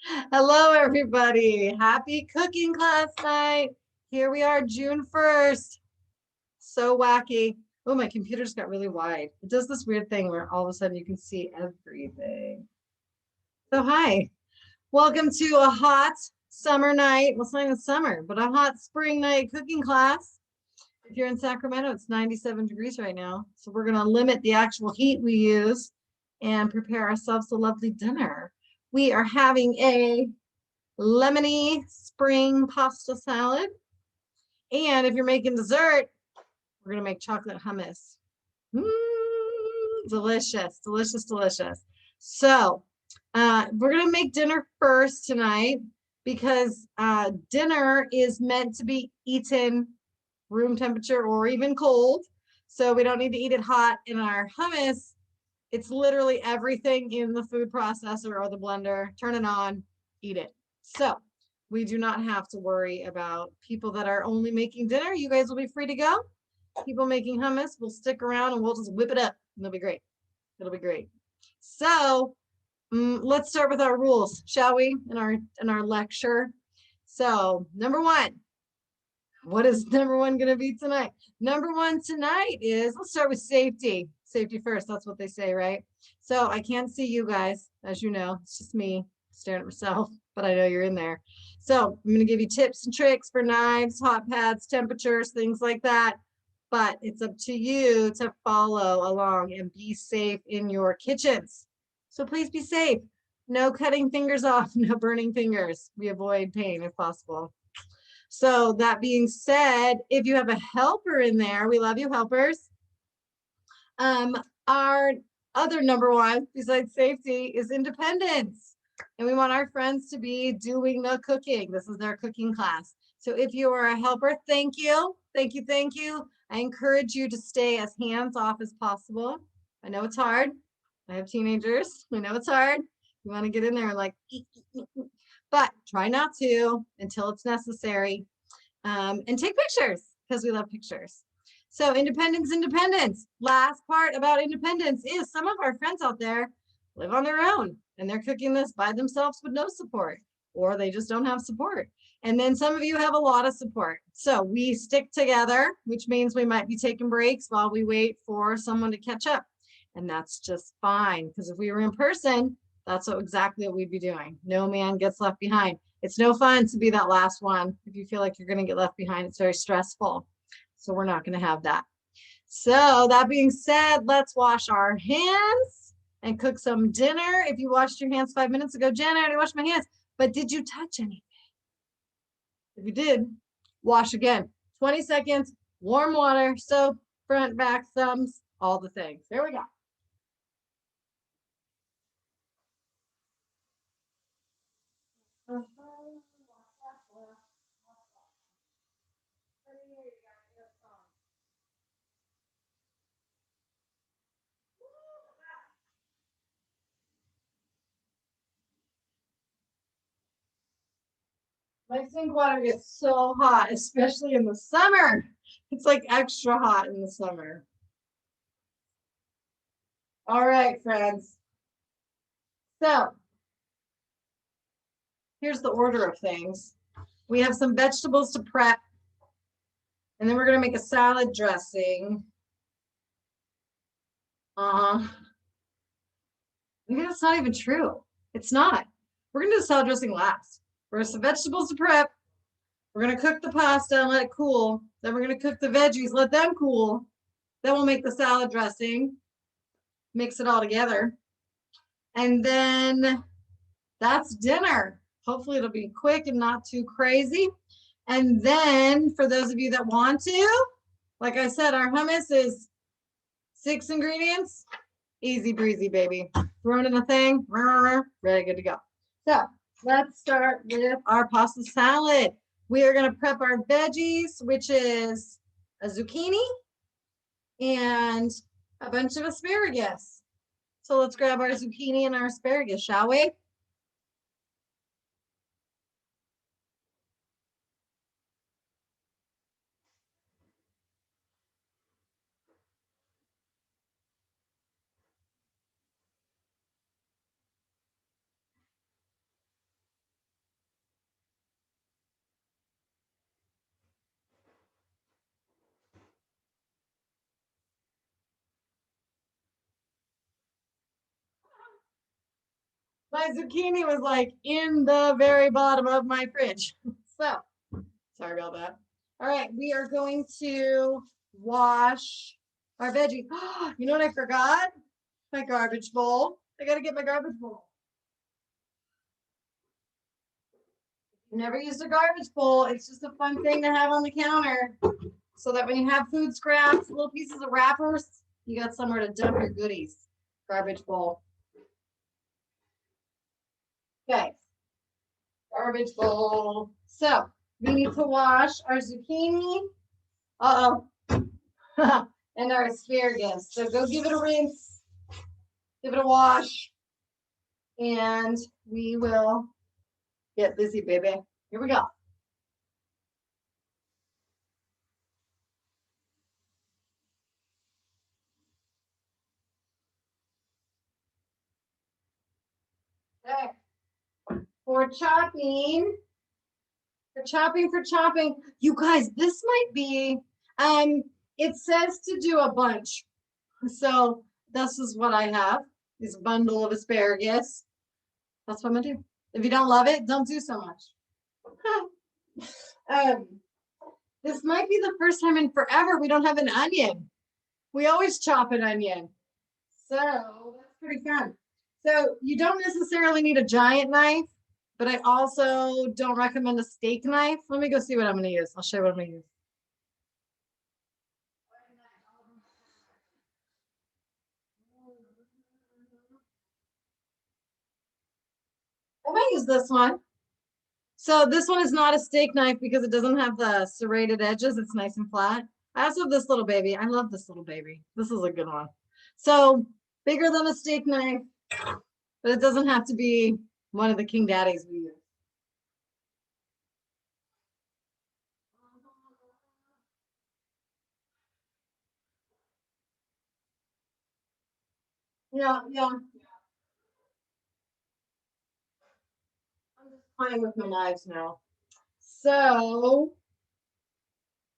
Hello, everybody. Happy cooking class night. Here we are, June 1st. So wacky. Oh, my computer's got really wide. It does this weird thing where all of a sudden you can see everything. So, hi. Welcome to a hot summer night. Well, it's not even summer, but a hot spring night cooking class. If you're in Sacramento, it's 97 degrees right now. So, we're going to limit the actual heat we use and prepare ourselves a lovely dinner. We are having a lemony spring pasta salad. And if you're making dessert, we're going to make chocolate hummus. Delicious, delicious, delicious. So we're going to make dinner first tonight because dinner is meant to be eaten room temperature or even cold. So we don't need to eat it hot. In our hummus, it's literally everything in the food processor or the blender. Turn it on, eat it. So we do not have to worry about people that are only making dinner. You guys will be free to go. People making hummus will stick around and we'll just whip it up. It'll be great. It'll be great. So let's start with our rules, shall we? In our lecture. So number one, what is number one going to be tonight? Number one tonight is, let's start with safety. Safety first. That's what they say, right? So I can't see you guys, as you know. It's just me staring at myself, but I know you're in there. So I'm going to give you tips and tricks for knives, hot pads, temperatures, things like that. But it's up to you to follow along and be safe in your kitchens. So please be safe. No cutting fingers off, no burning fingers. We avoid pain if possible. So that being said, if you have a helper in there, we love you helpers. Our other number one besides safety is independence. And we want our friends to be doing the cooking. This is their cooking class. So if you are a helper, thank you. Thank you. Thank you. I encourage you to stay as hands off as possible. I know it's hard. I have teenagers. I know it's hard. You want to get in there and like, but try not to until it's necessary. And take pictures because we love pictures. So independence, independence. Last part about independence is some of our friends out there live on their own and they're cooking this by themselves with no support, or they just don't have support. And then some of you have a lot of support. So we stick together, which means we might be taking breaks while we wait for someone to catch up. And that's just fine, because if we were in person, that's exactly what we'd be doing. No man gets left behind. It's no fun to be that last one. If you feel like you're going to get left behind, it's very stressful. So we're not going to have that. So that being said, let's wash our hands and cook some dinner. If you washed your hands 5 minutes ago, Jen, I already washed my hands, but did you touch anything? If you did, wash again. 20 seconds, warm water, soap, front, back, thumbs, all the things. There we go. My sink water gets so hot, especially in the summer. It's like extra hot in the summer. All right, friends. So here's the order of things. We have some vegetables to prep, and then we're going to make a salad dressing. Maybe that's not even true. It's not. We're going to do the salad dressing last. We're going to have some vegetables to prep. We're going to cook the pasta and let it cool. Then we're going to cook the veggies, let them cool. Then we'll make the salad dressing, mix it all together. And then that's dinner. Hopefully it'll be quick and not too crazy. And then for those of you that want to, like I said, our hummus is 6 ingredients. Easy breezy, baby. Thrown in a thing, ready, good to go. So let's start with our pasta salad. We are going to prep our veggies, which is a zucchini and a bunch of asparagus. So let's grab our zucchini and our asparagus, shall we? My zucchini was like in the very bottom of my fridge. So sorry about that. All right, we are going to wash our veggies. You know what I forgot? My garbage bowl. I gotta get my garbage bowl. Never used a garbage bowl. It's just a fun thing to have on the counter so that when you have food scraps, little pieces of wrappers, you got somewhere to dump your goodies. Garbage bowl. Okay, garbage bowl. So we need to wash our zucchini. Uh-oh. And our asparagus. So go give it a rinse, give it a wash, and we will get busy, baby. Here we go. Okay. For chopping, for chopping. You guys, this might be, it says to do a bunch. So this is what I have, this bundle of asparagus. That's what I'm gonna do. If you don't love it, don't do so much. um, this might be the first time in forever we don't have an onion. We always chop an onion. So that's pretty fun. So you don't necessarily need a giant knife, but I also don't recommend a steak knife. Let me go see what I'm gonna use. I'll show you what I'm gonna use. I might use this one. So this one is not a steak knife because it doesn't have the serrated edges. It's nice and flat. I also have this little baby. I love this little baby. This is a good one. So bigger than a steak knife, but it doesn't have to be one of the King Daddies we use. Yeah, yeah. I'm just playing with my knives now. So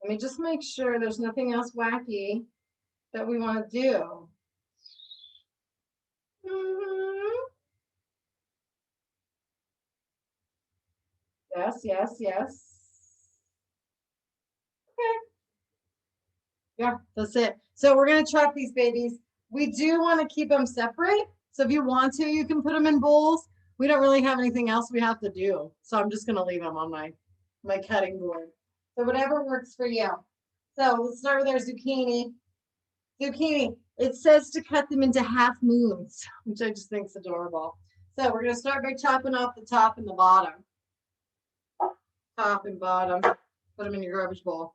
let me just make sure there's nothing else wacky that we want to do. Mhm. Yes, yes, yes. Okay. Yeah, that's it. So we're gonna chop these babies. We do want to keep them separate. So if you want to, you can put them in bowls. We don't really have anything else we have to do. So I'm just gonna leave them on my cutting board. So whatever works for you. So let's start with our zucchini. Zucchini. It says to cut them into half moons, which I just think is adorable. So we're gonna start by chopping off the top and the bottom. Top and bottom. Put them in your garbage bowl.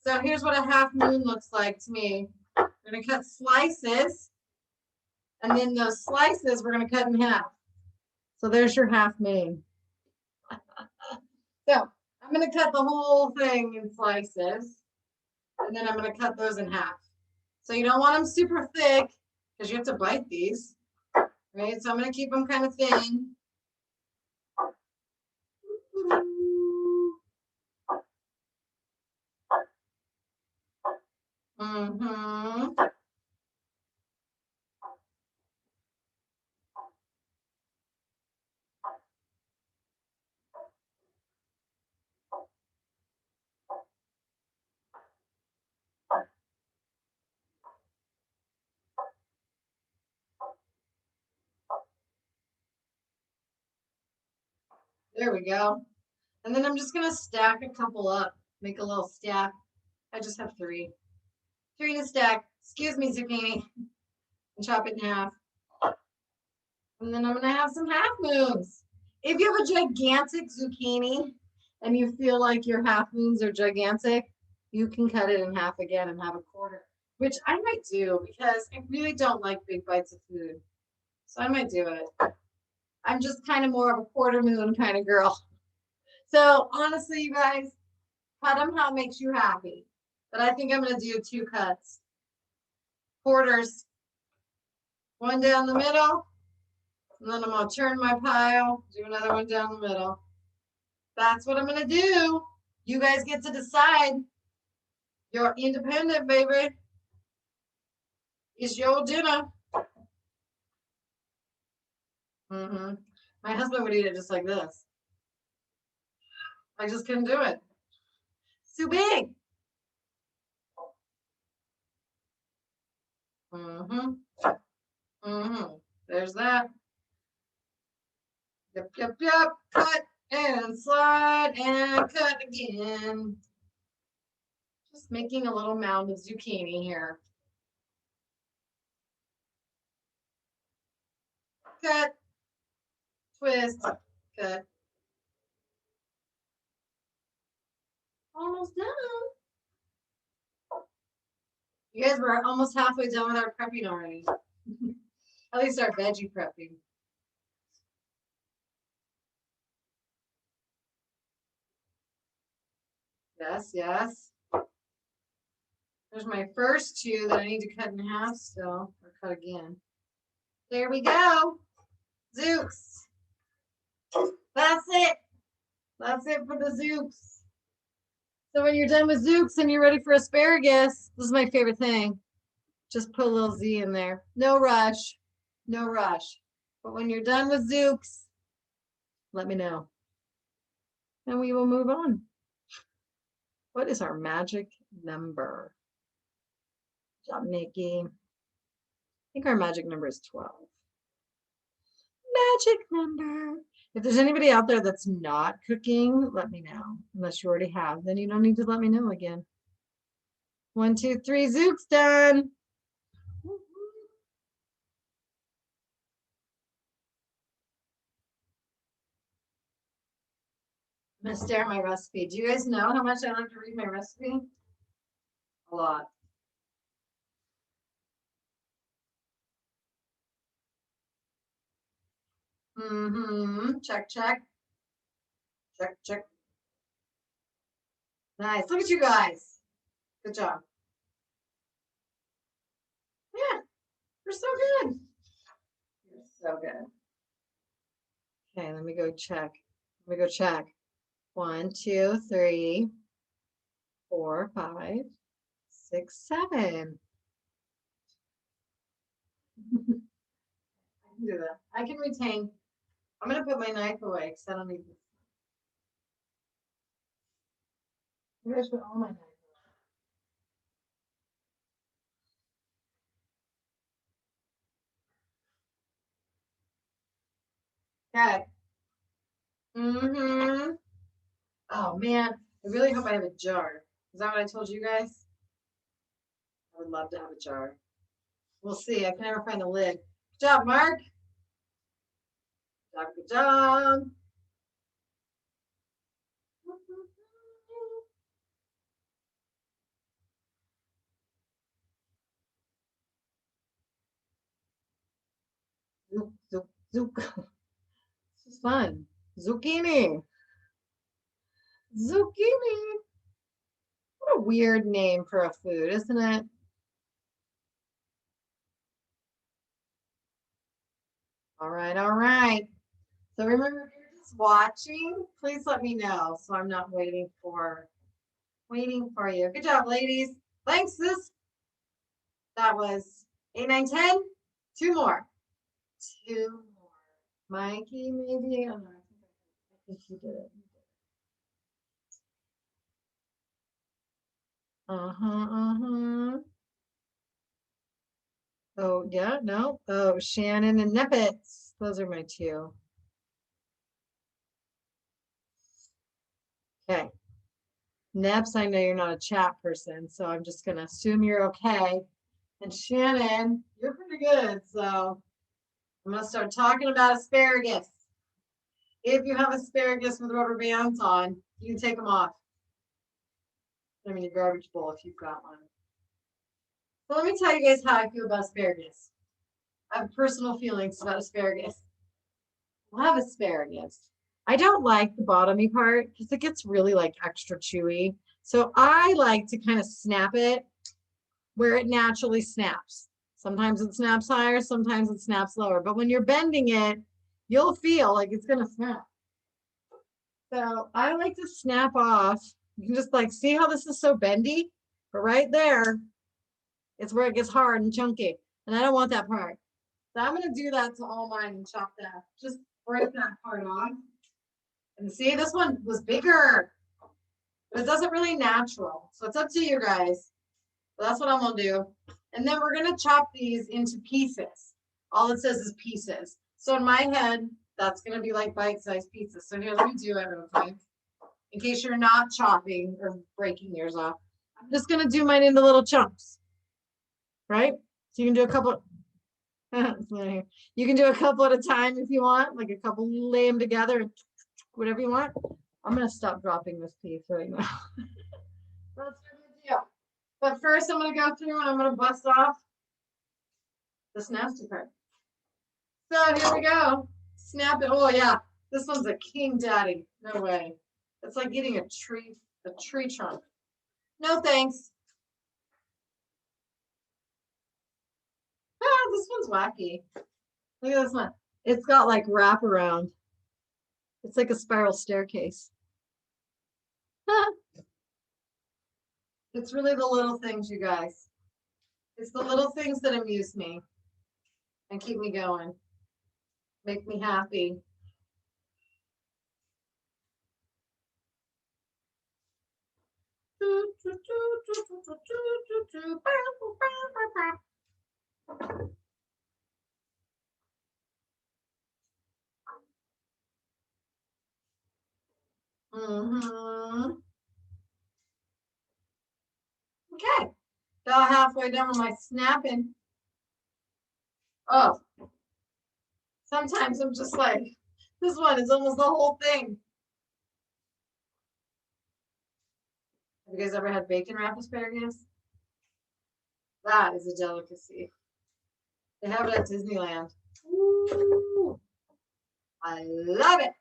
So here's what a half moon looks like to me. We're gonna cut slices, and then those slices we're gonna cut in half. So there's your half moon. So I'm gonna cut the whole thing in slices, and then I'm gonna cut those in half. So you don't want them super thick because you have to bite these, right? So I'm gonna keep them kind of thin. Mm-hmm. There we go. And then I'm just gonna stack a couple up, make a little stack. I just have three. Three to stack. Excuse me, zucchini. And chop it in half. And then I'm gonna have some half moons. If you have a gigantic zucchini and you feel like your half moons are gigantic, you can cut it in half again and have a quarter, which I might do because I really don't like big bites of food. So I might do it. I'm just kind of more of a quarter moon kind of girl. So honestly, you guys, cut them how it makes you happy. But I think I'm gonna do two cuts. Quarters. One down the middle. And then I'm gonna turn my pile, do another one down the middle. That's what I'm gonna do. You guys get to decide. You're independent, baby. It's your dinner. Mm-hmm. My husband would eat it just like this. I just couldn't do it. It's too big. Mm-hmm. Mm-hmm. There's that. Yep, yep, yep. Cut and slide and cut again. Just making a little mound of zucchini here. Cut, twist, cut. Almost done. You guys were almost halfway done with our prepping already. At least our veggie prepping. Yes, yes. There's my first two that I need to cut in half still, or cut again. There we go. Zooks. That's it. That's it for the zooks. So when you're done with zooks and you're ready for asparagus, this is my favorite thing. Just put a little Z in there. No rush. No rush. But when you're done with zooks, let me know. And we will move on. What is our magic number? Good job, Nikki. I think our magic number is 12. Magic number. If there's anybody out there that's not cooking, let me know. Unless you already have, then you don't need to let me know again. 1, 2, 3, zooks done. I'm gonna stare at my recipe. Do you guys know how much I like to read my recipe? A lot. Mm-hmm. Check, check. Check, check. Nice. Look at you guys. Good job. Yeah, you're so good. You're so good. Okay, let me go check. Let me go check. 1, 2, 3, 4, 5, 6, 7. I can do that. I can retain. I'm gonna put my knife away because I don't need this. Maybe I should put all my knives away. Okay. Mm-hmm. Oh man, I really hope I have a jar. Is that what I told you guys? I would love to have a jar. We'll see. I can never find a lid. Good job, Mark. Good job, good job. Zook, zook, zook. This is fun. Zucchini. Zucchini. What a weird name for a food, isn't it? All right, all right. So remember, if you're just watching, please let me know so I'm not waiting for you. Good job, ladies. Thanks, sis. That was 8, 9, 10. Two more. Two more. Mikey, maybe. Oh, no, I think you did it. Uh-huh, uh-huh. Oh, yeah, no. Oh, Shannon and Nippets. Those are my two. Okay. Neps, I know you're not a chat person, so I'm just gonna assume you're okay. And Shannon, you're pretty good, so I'm gonna start talking about asparagus. If you have asparagus with rubber bands on, you can take them off. I mean, your garbage bowl if you've got one. So let me tell you guys how I feel about asparagus. I have personal feelings about asparagus. Love asparagus. I don't like the bottomy part because it gets really like extra chewy. So I like to kind of snap it where it naturally snaps. Sometimes it snaps higher, sometimes it snaps lower. But when you're bending it, you'll feel like it's gonna snap. So I like to snap off. You can just like see how this is so bendy, but right there, it's where it gets hard and chunky. And I don't want that part. So I'm going to do that to all mine and chop that. Just break that part off. And see, this one was bigger. But it doesn't really natural. So it's up to you guys. But that's what I'm going to do. And then we're going to chop these into pieces. All it says is pieces. So in my head, that's going to be like bite-sized pieces. So here, let me do it real quick. In case you're not chopping or breaking yours off. I'm just going to do mine into little chunks. Right? So you can do a couple. You can do a couple at a time if you want. Like a couple, lay them together. Whatever you want. I'm going to stop dropping this piece right now. That's no big deal. But first, I'm going to go through and I'm going to bust off this nasty part. So here we go. Snap it. Oh, yeah. This one's a king daddy. No way. It's like eating a tree trunk. No thanks. Ah, this one's wacky. Look at this one. It's got like wraparound. It's like a spiral staircase. It's really the little things, you guys. It's the little things that amuse me and keep me going, make me happy. Okay, about halfway done with my snapping. Oh, sometimes I'm just like, this one is almost the whole thing. Have you guys ever had bacon wrapped asparagus? That is a delicacy. They have it at Disneyland. Ooh, I love it.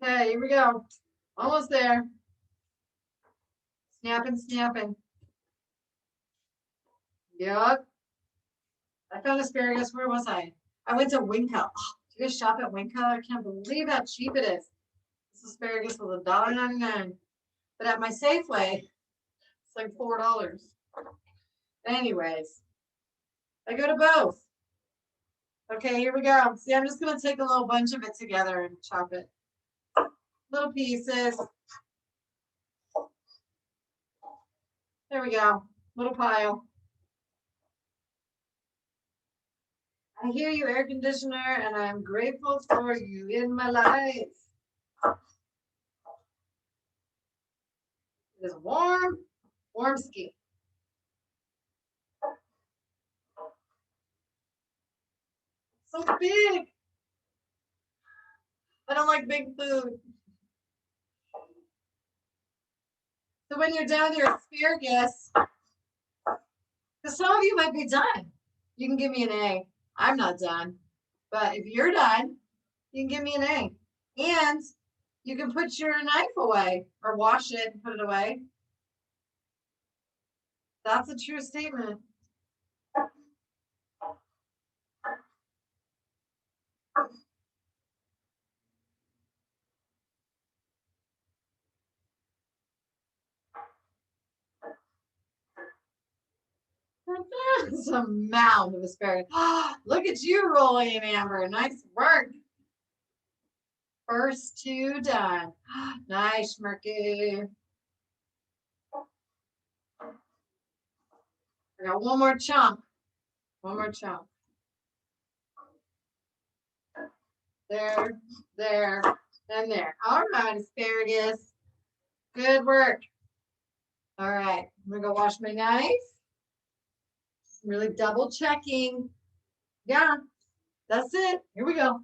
Okay, here we go. Almost there. Snapping, snapping. Yep. I found asparagus. Where was I? I went to Winco. Oh, do you guys shop at Winco? I can't believe how cheap it is. This asparagus was $1.99. But at my Safeway, it's like $4. Anyways, I go to both. Okay, here we go. See, I'm just going to take a little bunch of it together and chop it. Little pieces. There we go. Little pile. I hear you, air conditioner, and I'm grateful for you in my life. It is warm, warm ski. So big. I don't like big food. So when you're done with your asparagus, because some of you might be done, you can give me an A. I'm not done. But if you're done, you can give me an A. And you can put your knife away or wash it and put it away. That's a true statement. It's a mound of asparagus. Look at you rolling in, Amber. Nice work. First two done. Nice, Murky. I got one more chunk. One more chunk. There, there, and there. All right, asparagus. Good work. All right, I'm gonna go wash my knife. Really double checking. Yeah, that's it. Here we go.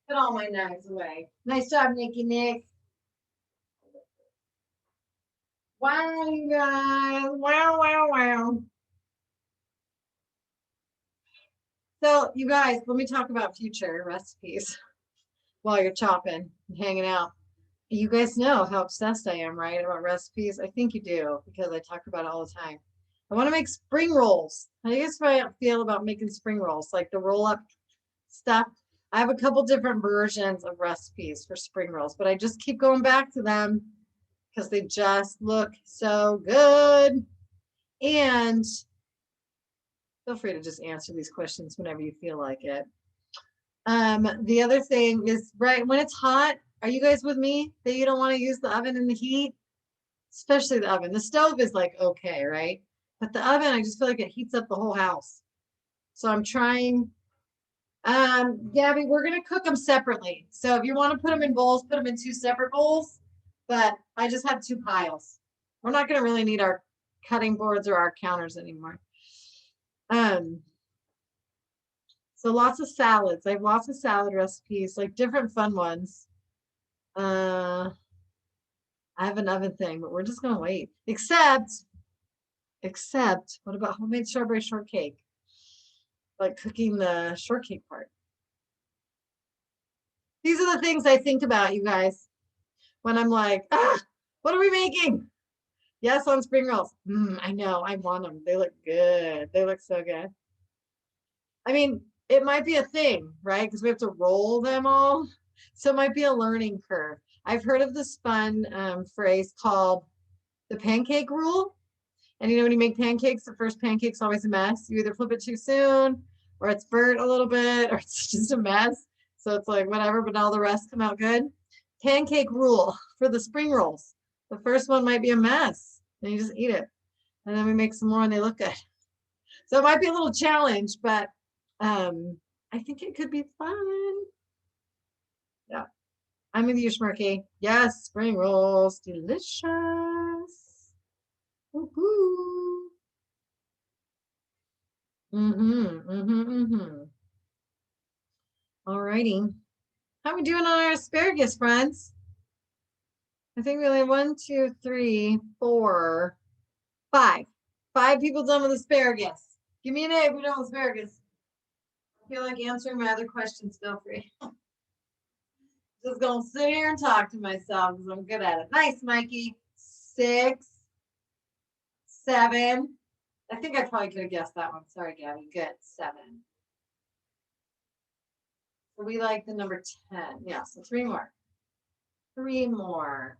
Put all my knives away. Nice job, Nikki Nick. Wow, you guys. Wow, wow, wow. So you guys, let me talk about future recipes while you're chopping and hanging out. You guys know how obsessed I am, right, about recipes? I think you do because I talk about it all the time. I want to make spring rolls. How do you guys feel about making spring rolls, like the roll up stuff? I have a couple different versions of recipes for spring rolls, but I just keep going back to them because they just look so good. And feel free to just answer these questions whenever you feel like it. The other thing is, right, when it's hot, are you guys with me that you don't want to use the oven in the heat? Especially the oven. The stove is like okay, right? But the oven, I just feel like it heats up the whole house. So I'm trying. Gabby, we're gonna cook them separately. So if you want to put them in bowls, put them in two separate bowls. But I just have two piles. We're not gonna really need our cutting boards or our counters anymore. Um, so lots of salads. I have lots of salad recipes, like different fun ones. I have an oven thing, but we're just gonna wait. Except, what about homemade strawberry shortcake? Like cooking the shortcake part. These are the things I think about, you guys, when I'm like, what are we making? Yes, on spring rolls. I know, I want them. They look good. They look so good. I mean, it might be a thing, right? Because we have to roll them all. So it might be a learning curve. I've heard of this fun phrase called the pancake rule. And you know, when you make pancakes, the first pancake's always a mess. You either flip it too soon, or it's burnt a little bit, or it's just a mess. So it's like whatever, but all the rest come out good. Pancake rule for the spring rolls. The first one might be a mess, and you just eat it. And then we make some more and they look good. So it might be a little challenge, but I think it could be fun. Yeah. I'm with you, Schmirky. Yes, spring rolls. Delicious. Woo-hoo. All righty. How are we doing on our asparagus, friends? I think we only have 1, 2, 3, 4, 5. 5 people done with asparagus. Give me an A if you're done with asparagus. I feel like answering my other questions. Feel free. Just gonna sit here and talk to myself because I'm good at it. Nice, Mikey. 6, 7. I think I probably could have guessed that one. Sorry, Gabby. Good. 7. So we like the number 10. Yeah, so 3 more. 3 more.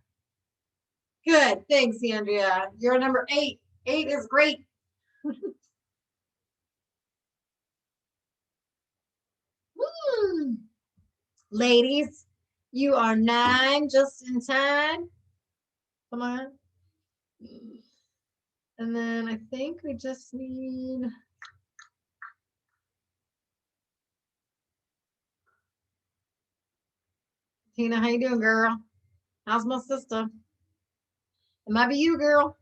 Good. Thanks, Andrea. You're number 8. 8 is great. Ladies, you are 9 just in time. Come on. And then I think we just need. Tina, how you doing, girl? How's my sister? It might be you, girl.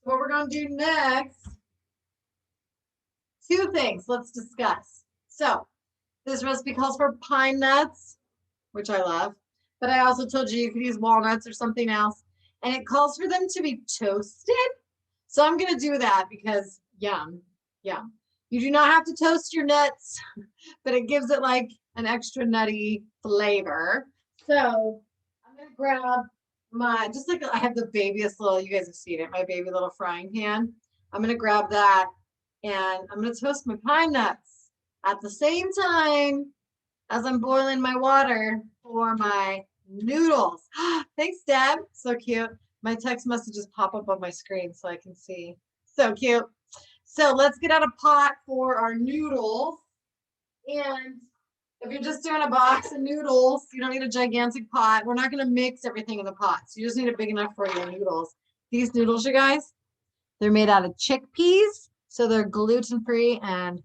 What we're going to do next, 2 things let's discuss. So this recipe calls for pine nuts, which I love, but I also told you you could use walnuts or something else. And it calls for them to be toasted. So I'm going to do that because yum, yum. You do not have to toast your nuts, but it gives it like an extra nutty flavor. So I'm going to grab my, just like I have the babyest little, you guys have seen it, my baby little frying pan. I'm going to grab that and I'm going to toast my pine nuts at the same time as I'm boiling my water for my noodles. Thanks, Deb. So cute. My text messages pop up on my screen so I can see. So cute. So let's get out a pot for our noodles. And if you're just doing a box of noodles, you don't need a gigantic pot. We're not going to mix everything in the pot. So you just need it big enough for your noodles. These noodles, you guys, they're made out of chickpeas. So they're gluten-free and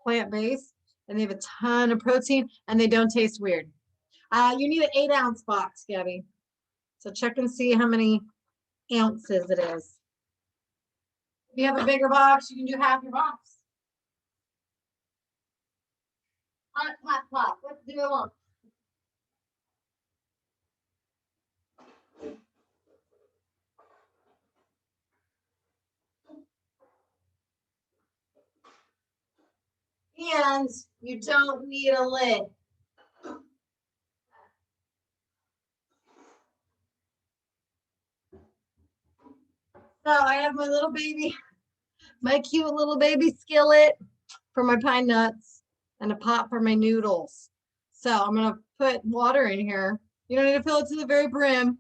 plant-based. And they have a ton of protein and they don't taste weird. You need an 8-ounce box, Gabby. So check and see how many ounces it is. If you have a bigger box, you can do half your box. Hot, hot, hot. What do I want? And you don't need a lid. So I have my little baby, my cute little baby skillet for my pine nuts and a pot for my noodles. So I'm gonna put water in here. You don't need to fill it to the very brim,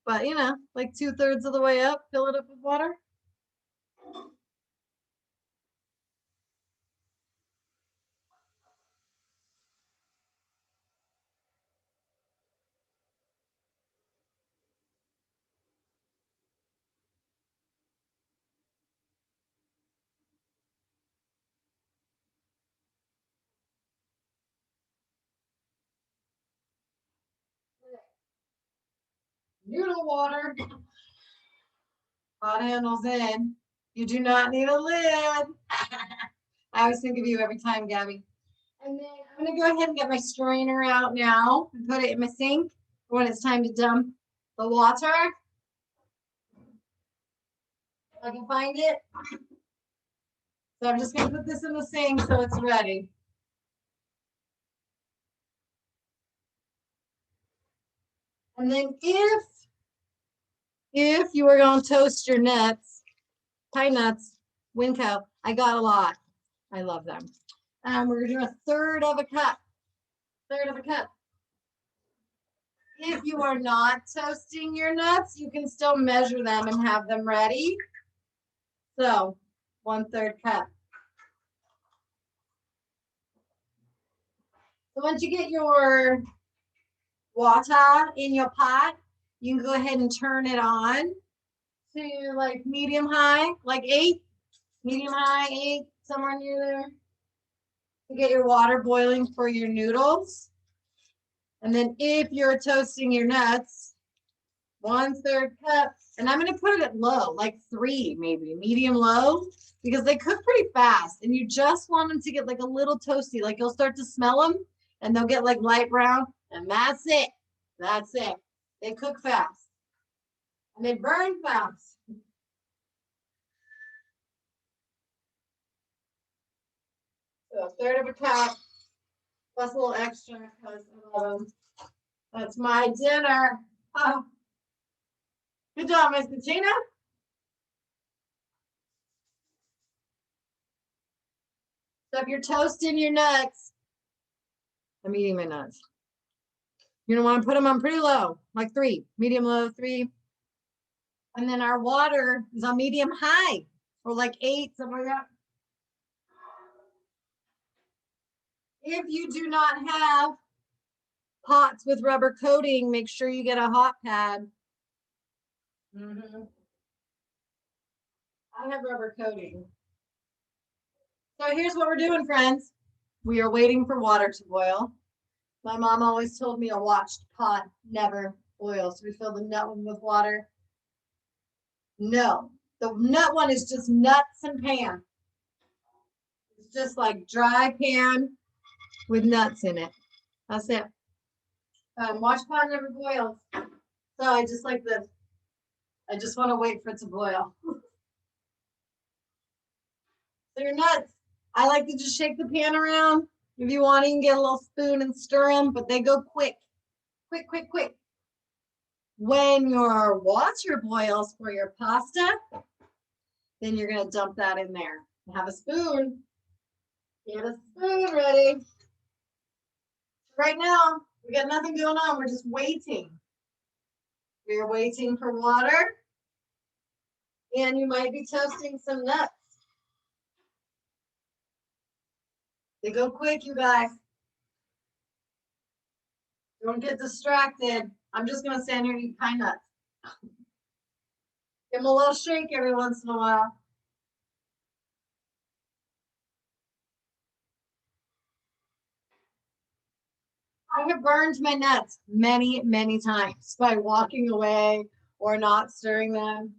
but you know, like 2/3 of the way up, fill it up with water. Noodle water. Hot handles in. You do not need a lid. I always think of you every time, Gabby. And then I'm gonna go ahead and get my strainer out now and put it in my sink when it's time to dump the water. If I can find it. So I'm just gonna put this in the sink so it's ready. And then if you are gonna toast your nuts, pine nuts, Winco, I got a lot. I love them. We're gonna do 1/3 of a cup. 1/3 of a cup. If you are not toasting your nuts, you can still measure them and have them ready. So 1/3 cup. So once you get your water in your pot, you can go ahead and turn it on to like medium high, like 8, medium high, 8, somewhere near there. To get your water boiling for your noodles. And then if you're toasting your nuts, 1/3 cup. And I'm going to put it at low, like 3, maybe medium low, because they cook pretty fast. And you just want them to get like a little toasty. Like you'll start to smell them and they'll get like light brown. And that's it. That's it. They cook fast. And they burn fast. So 1/3 of a cup, plus a little extra because I love them. That's my dinner. Oh, good job, Miss Katina. So if you're toasting your nuts, I'm eating my nuts. You're gonna want to put them on pretty low, like 3, medium low, 3. And then our water is on medium high, or like 8, something like that. If you do not have pots with rubber coating, make sure you get a hot pad. I have rubber coating. So here's what we're doing, friends. We are waiting for water to boil. My mom always told me a watched pot never boils. So we fill the nut one with water. No, the nut one is just nuts and pan. It's just like dry pan with nuts in it. That's it. Watch pot never boils. So I just like this. I just want to wait for it to boil. So your nuts, I like to just shake the pan around. If you want, you can get a little spoon and stir them, but they go quick. Quick, quick, quick. When your water boils for your pasta, then you're going to dump that in there. Have a spoon. Get a spoon ready. Right now, we got nothing going on. We're just waiting. We're waiting for water. And you might be toasting some nuts. They go quick, you guys. Don't get distracted. I'm just going to stand here and eat pine nuts. Give them a little shake every once in a while. I have burned my nuts many, many times by walking away or not stirring them.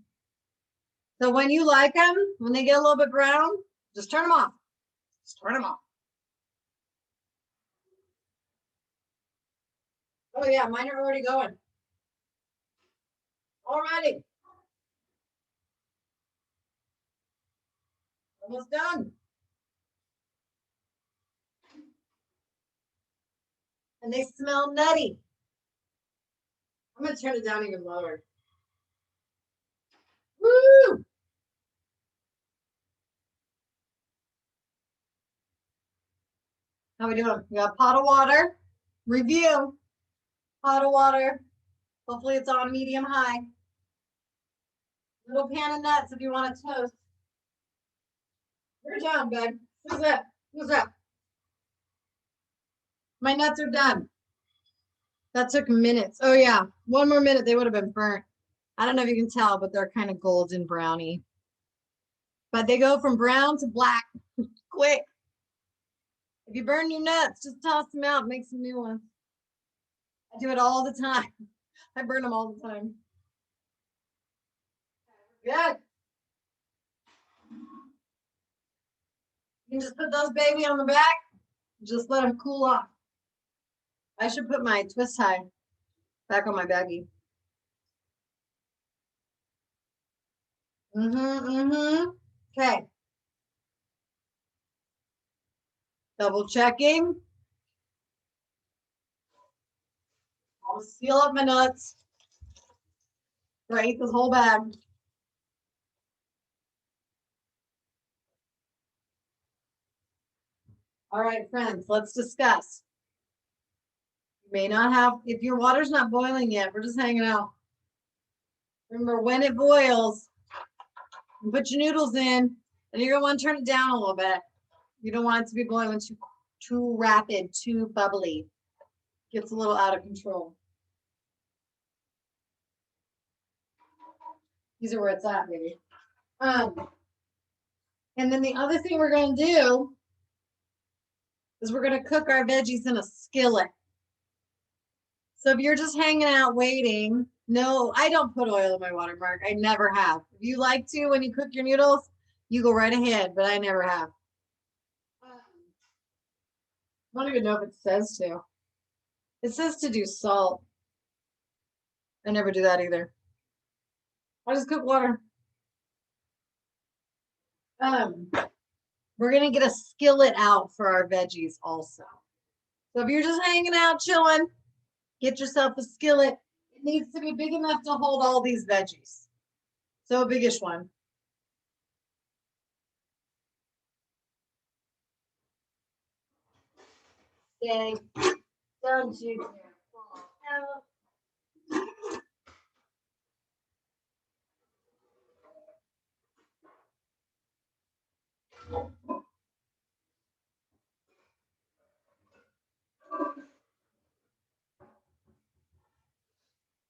So when you like them, when they get a little bit brown, just turn them off. Just turn them off. Oh yeah, mine are already going. Alrighty. Almost done. And they smell nutty. I'm going to turn it down even lower. Woo! How we doing? We got a pot of water. Review. Pot of water. Hopefully it's on medium high. Little pan of nuts if you want to toast. You're done, babe. Who's that? Who's that? My nuts are done. That took minutes. Oh yeah, one more minute, they would have been burnt. I don't know if you can tell, but they're kind of golden brownie. But they go from brown to black quick. If you burn your nuts, just toss them out, make some new ones. I do it all the time. I burn them all the time. Good. You can just put those baby on the back. Just let them cool off. I should put my twist tie back on my baggie. Okay. Double checking. I'll seal up my nuts. I ate this whole bag. All right, friends, let's discuss. You may not have, if your water's not boiling yet, we're just hanging out. Remember, when it boils, you put your noodles in, and you're gonna want to turn it down a little bit. You don't want it to be boiling too rapid, too bubbly. Gets a little out of control. These are where it's at, baby. And then the other thing we're gonna do is we're gonna cook our veggies in a skillet. So if you're just hanging out waiting, no, I don't put oil in my water, Mark. I never have. If you like to when you cook your noodles, you go right ahead, but I never have. I don't even know if it says to. It says to do salt. I never do that either. I just cook water. We're gonna get a skillet out for our veggies also. So if you're just hanging out, chilling, get yourself a skillet. It needs to be big enough to hold all these veggies. So a biggish one. Okay. Don't you dare fall out.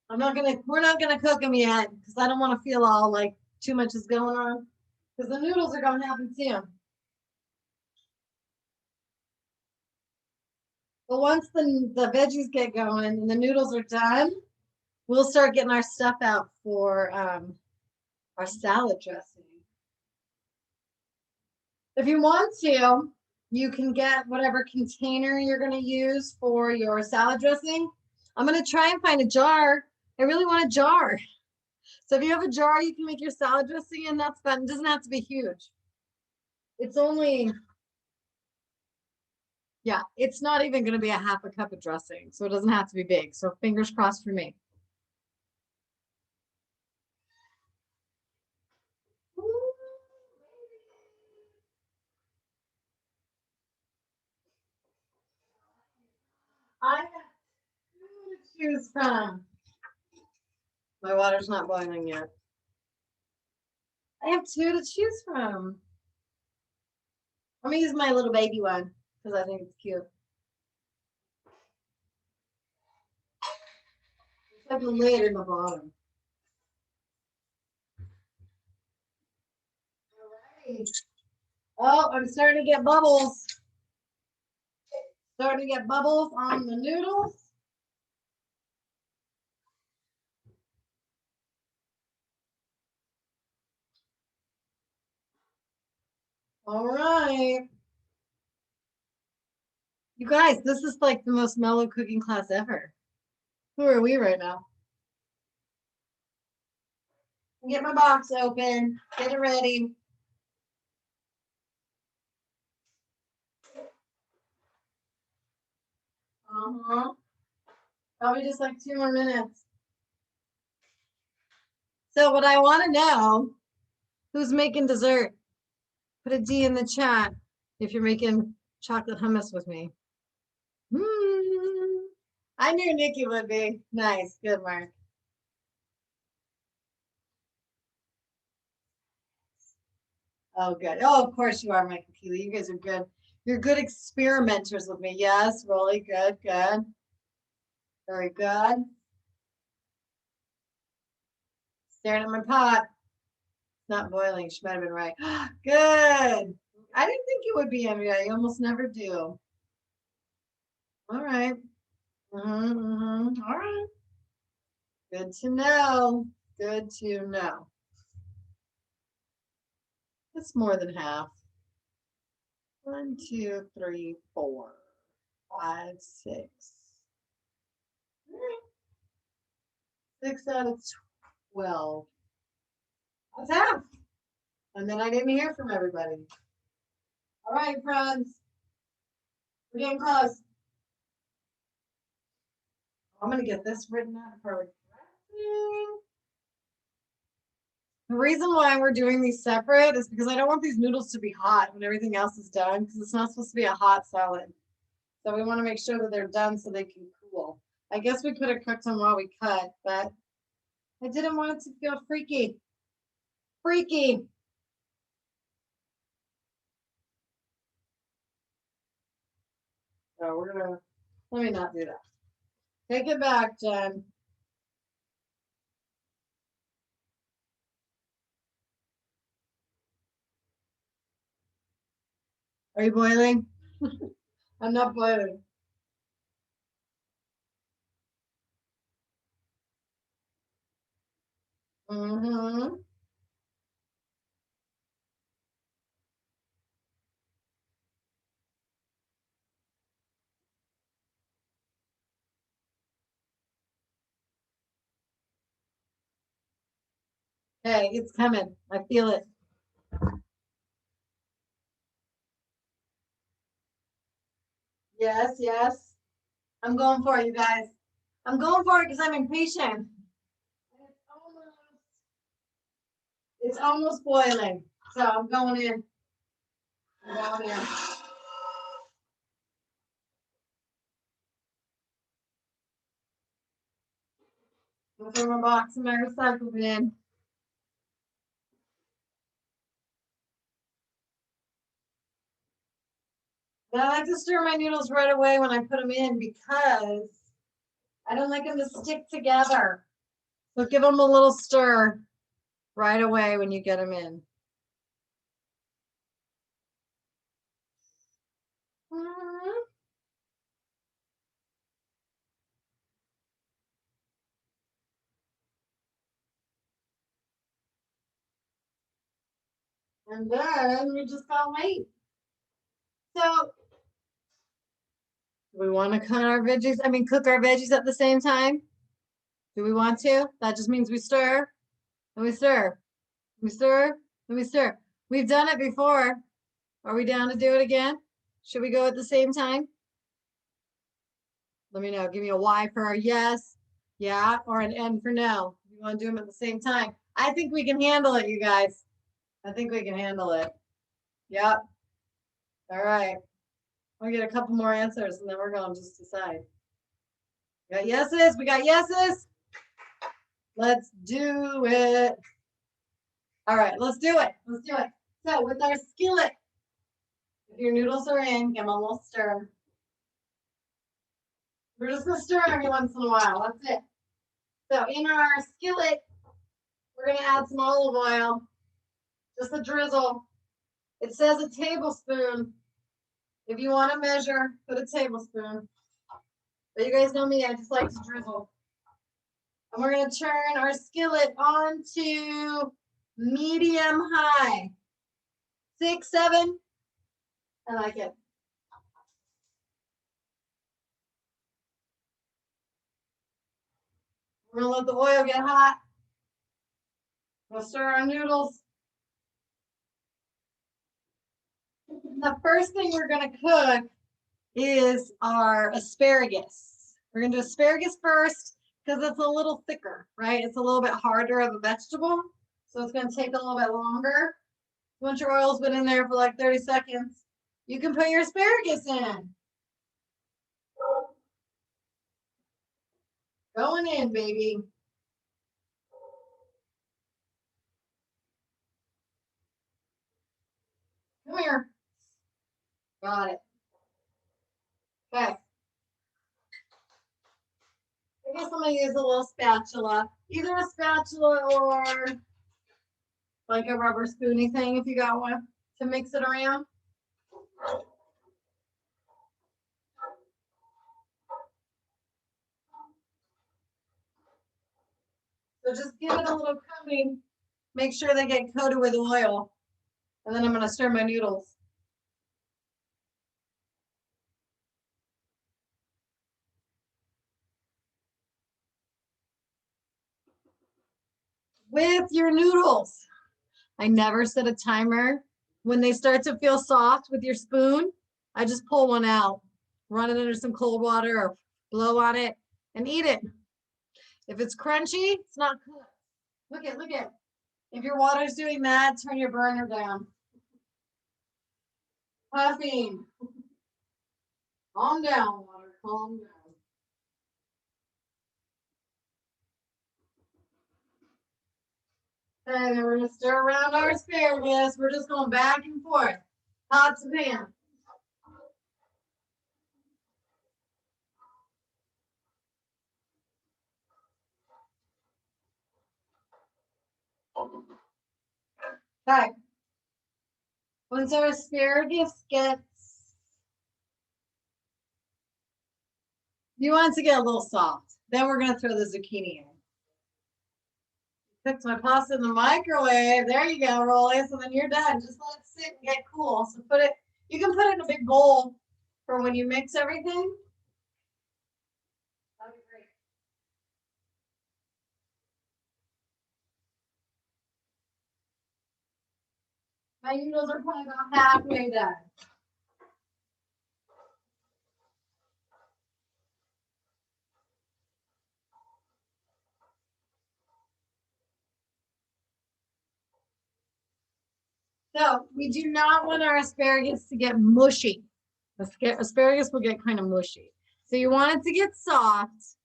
We're not gonna cook them yet because I don't want to feel all like too much is going on. Because the noodles are gonna happen soon. But once the veggies get going and the noodles are done, we'll start getting our stuff out for our salad dressing. If you want to, you can get whatever container you're going to use for your salad dressing. I'm going to try and find a jar. I really want a jar. So if you have a jar, you can make your salad dressing in. That's fun. It doesn't have to be huge. It's only, yeah, it's not even going to be a half a cup of dressing. So it doesn't have to be big. So fingers crossed for me. I have two to choose from. My water's not boiling yet. I have two to choose from. I'm gonna use my little baby one because I think it's cute. It's like a lid in the bottom. Alright. Oh, I'm starting to get bubbles. Starting to get bubbles on the noodles. All right. You guys, this is like the most mellow cooking class ever. Who are we right now? Get my box open. Get it ready. Probably just like 2 more minutes. So what I want to know, who's making dessert? Put a D in the chat if you're making chocolate hummus with me. I knew Nikki would be. Nice. Good, Mark. Oh, good. Oh, of course you are, Michael Keeley. You guys are good. You're good experimenters with me. Yes, Rolly. Good, good. Very good. Staring at my pot. It's not boiling. She might have been right. Good. I didn't think you would be, Andrea. You almost never do. All right. All right. Good to know. Good to know. It's more than half. 1, 2, 3, 4, 5, 6. All right. 6 out of 12. That's half. And then I didn't hear from everybody. All right, friends. We're getting close. I'm going to get this written out for the reason why we're doing these separate is because I don't want these noodles to be hot when everything else is done, because it's not supposed to be a hot salad. So we want to make sure that they're done so they can cool. I guess we could have cooked them while we cut, but I didn't want it to feel freaky. Freaky. So we're going to, let me not do that. Take it back, Jen. Are you boiling? I'm not boiling. Mm-hmm. Hey, it's coming. I feel it. Yes, yes. I'm going for it, you guys. I'm going for it because I'm impatient. It's almost boiling. So I'm going in. I'm going in. I'll throw my box in my recycle bin. But I like to stir my noodles right away when I put them in because I don't like them to stick together. So give them a little stir right away when you get them in. And then we just gotta wait. So we want to cut our veggies, cook our veggies at the same time. Do we want to? That just means we stir and we stir. We stir and we stir. We've done it before. Are we down to do it again? Should we go at the same time? Let me know. Give me a Y for a yes, yeah, or an N for no. You want to do them at the same time? I think we can handle it, you guys. I think we can handle it. Yep. All right. We'll get a couple more answers and then we're going to just decide. We got yeses. We got yeses. Let's do it. All right, let's do it. Let's do it. So with our skillet, if your noodles are in, give them a little stir. We're just gonna stir every once in a while. That's it. So in our skillet, we're gonna add some olive oil, just a drizzle. It says a tablespoon. If you want to measure, put a tablespoon. But you guys know me, I just like to drizzle. And we're gonna turn our skillet on to medium high. 6, 7. I like it. We're gonna let the oil get hot. We'll stir our noodles. The first thing we're gonna cook is our asparagus. We're gonna do asparagus first because it's a little thicker, right? It's a little bit harder of a vegetable. So it's gonna take a little bit longer. Once your oil's been in there for like 30 seconds, you can put your asparagus in. Going in, baby. Come here. Got it. Okay. I guess I'm gonna use a little spatula. Either a spatula or like a rubber spoony thing if you got one to mix it around. So just give it a little coating. Make sure they get coated with oil. And then I'm gonna stir my noodles. With your noodles, I never set a timer. When they start to feel soft with your spoon, I just pull one out, run it under some cold water or blow on it and eat it. If it's crunchy, it's not cooked. Look at. If your water's doing that, turn your burner down. Puffing. Calm down, water, calm down. And then we're gonna stir around our asparagus. We're just going back and forth, pots and pans. Okay. Once our asparagus gets, you want it to get a little soft, then we're gonna throw the zucchini in. Cooked my pasta in the microwave. There you go, Rolly. So then you're done. Just let it sit and get cool. So put it, you can put it in a big bowl for when you mix everything. That'd be great. My noodles are probably about halfway done. So we do not want our asparagus to get mushy. Asparagus will get kind of mushy. So you want it to get soft,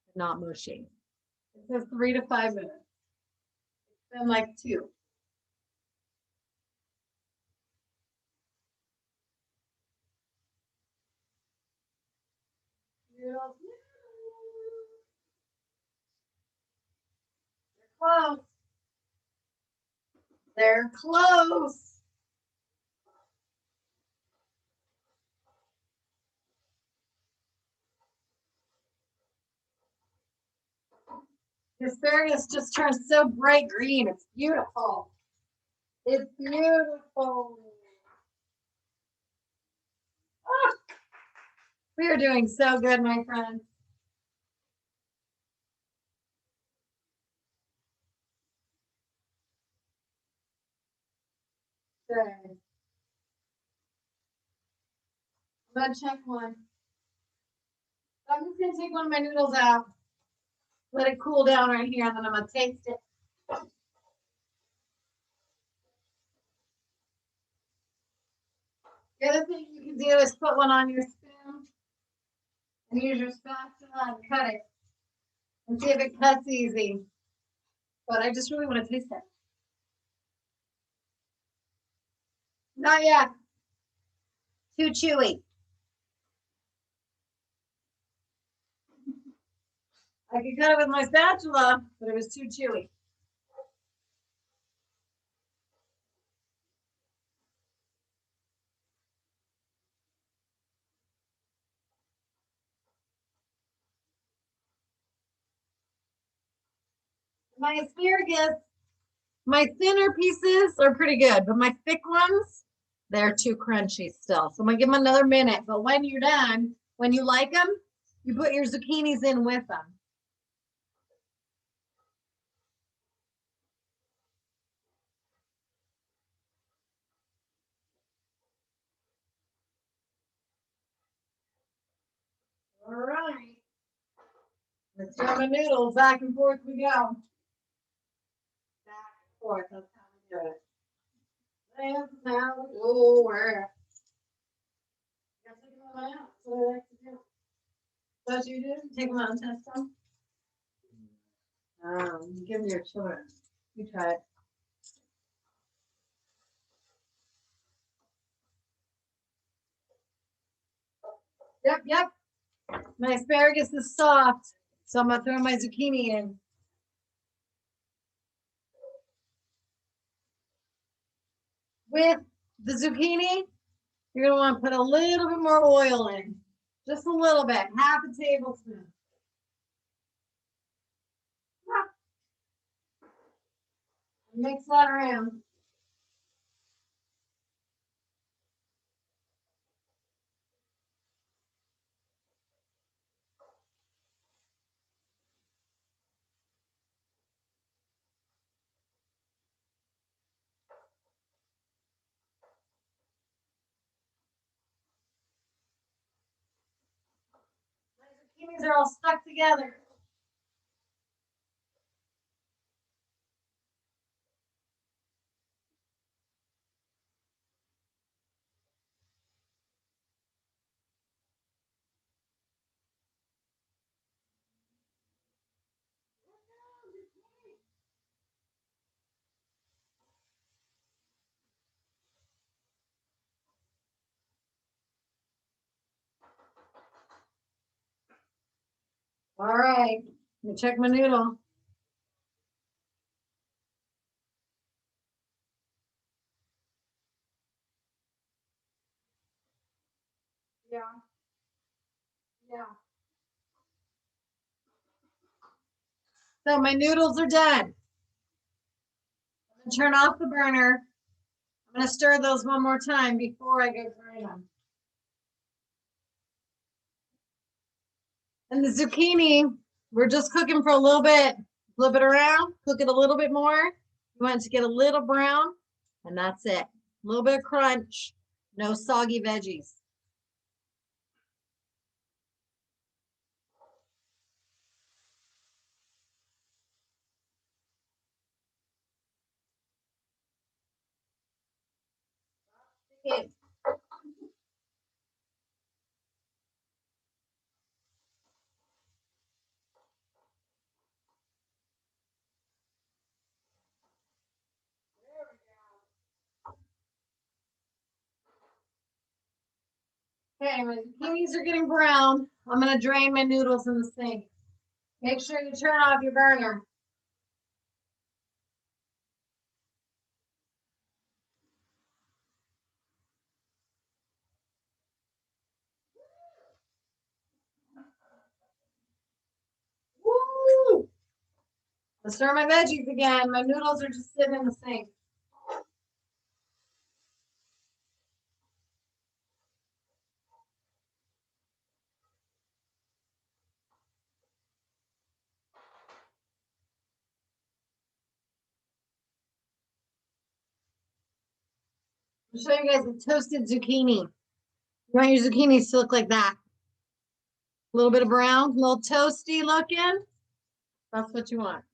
but not mushy. It says 3 to 5 minutes. It's been like 2. They're close. They're close. The asparagus just turns so bright green. It's beautiful. It's beautiful. Ah, we are doing so good, my friends. Good. I'm gonna check one. I'm just gonna take one of my noodles out, let it cool down right here, and then I'm gonna taste it. The other thing you can do is put one on your spoon and use your spatula and cut it and see if it cuts easy. But I just really want to taste it. Not yet. Too chewy. I could cut it with my spatula, but it was too chewy. My asparagus, my thinner pieces are pretty good, but my thick ones, they're too crunchy still. So I'm gonna give them another minute. But when you're done, when you like them, you put your zucchinis in with them. All right. Let's throw the noodles back and forth we go. Back and forth. That's how we do it. That's how we do it. You gotta take them all out. That's what I like to do. What you do? Take them out and test them? Give me your choice. You try it. Yep, yep. My asparagus is soft, so I'm gonna throw my zucchini in. With the zucchini, you're gonna want to put a little bit more oil in. Just a little bit, half a tablespoon. Mix that around. My zucchinis are all stuck together. All right, let me check my noodle. Yeah. Yeah. So my noodles are done. I'm gonna turn off the burner. I'm gonna stir those one more time before I go fry them. And the zucchini, we're just cooking for a little bit. Flip it around, cook it a little bit more. You want it to get a little brown, and that's it. A little bit of crunch, no soggy veggies. Okay. Okay, my zucchinis are getting brown. I'm gonna drain my noodles in the sink. Make sure you turn off your burner. Woo! I'll stir my veggies again. My noodles are just sitting in the sink. I'll show you guys a toasted zucchini. You want your zucchinis to look like that. A little bit of brown, a little toasty looking. That's what you want.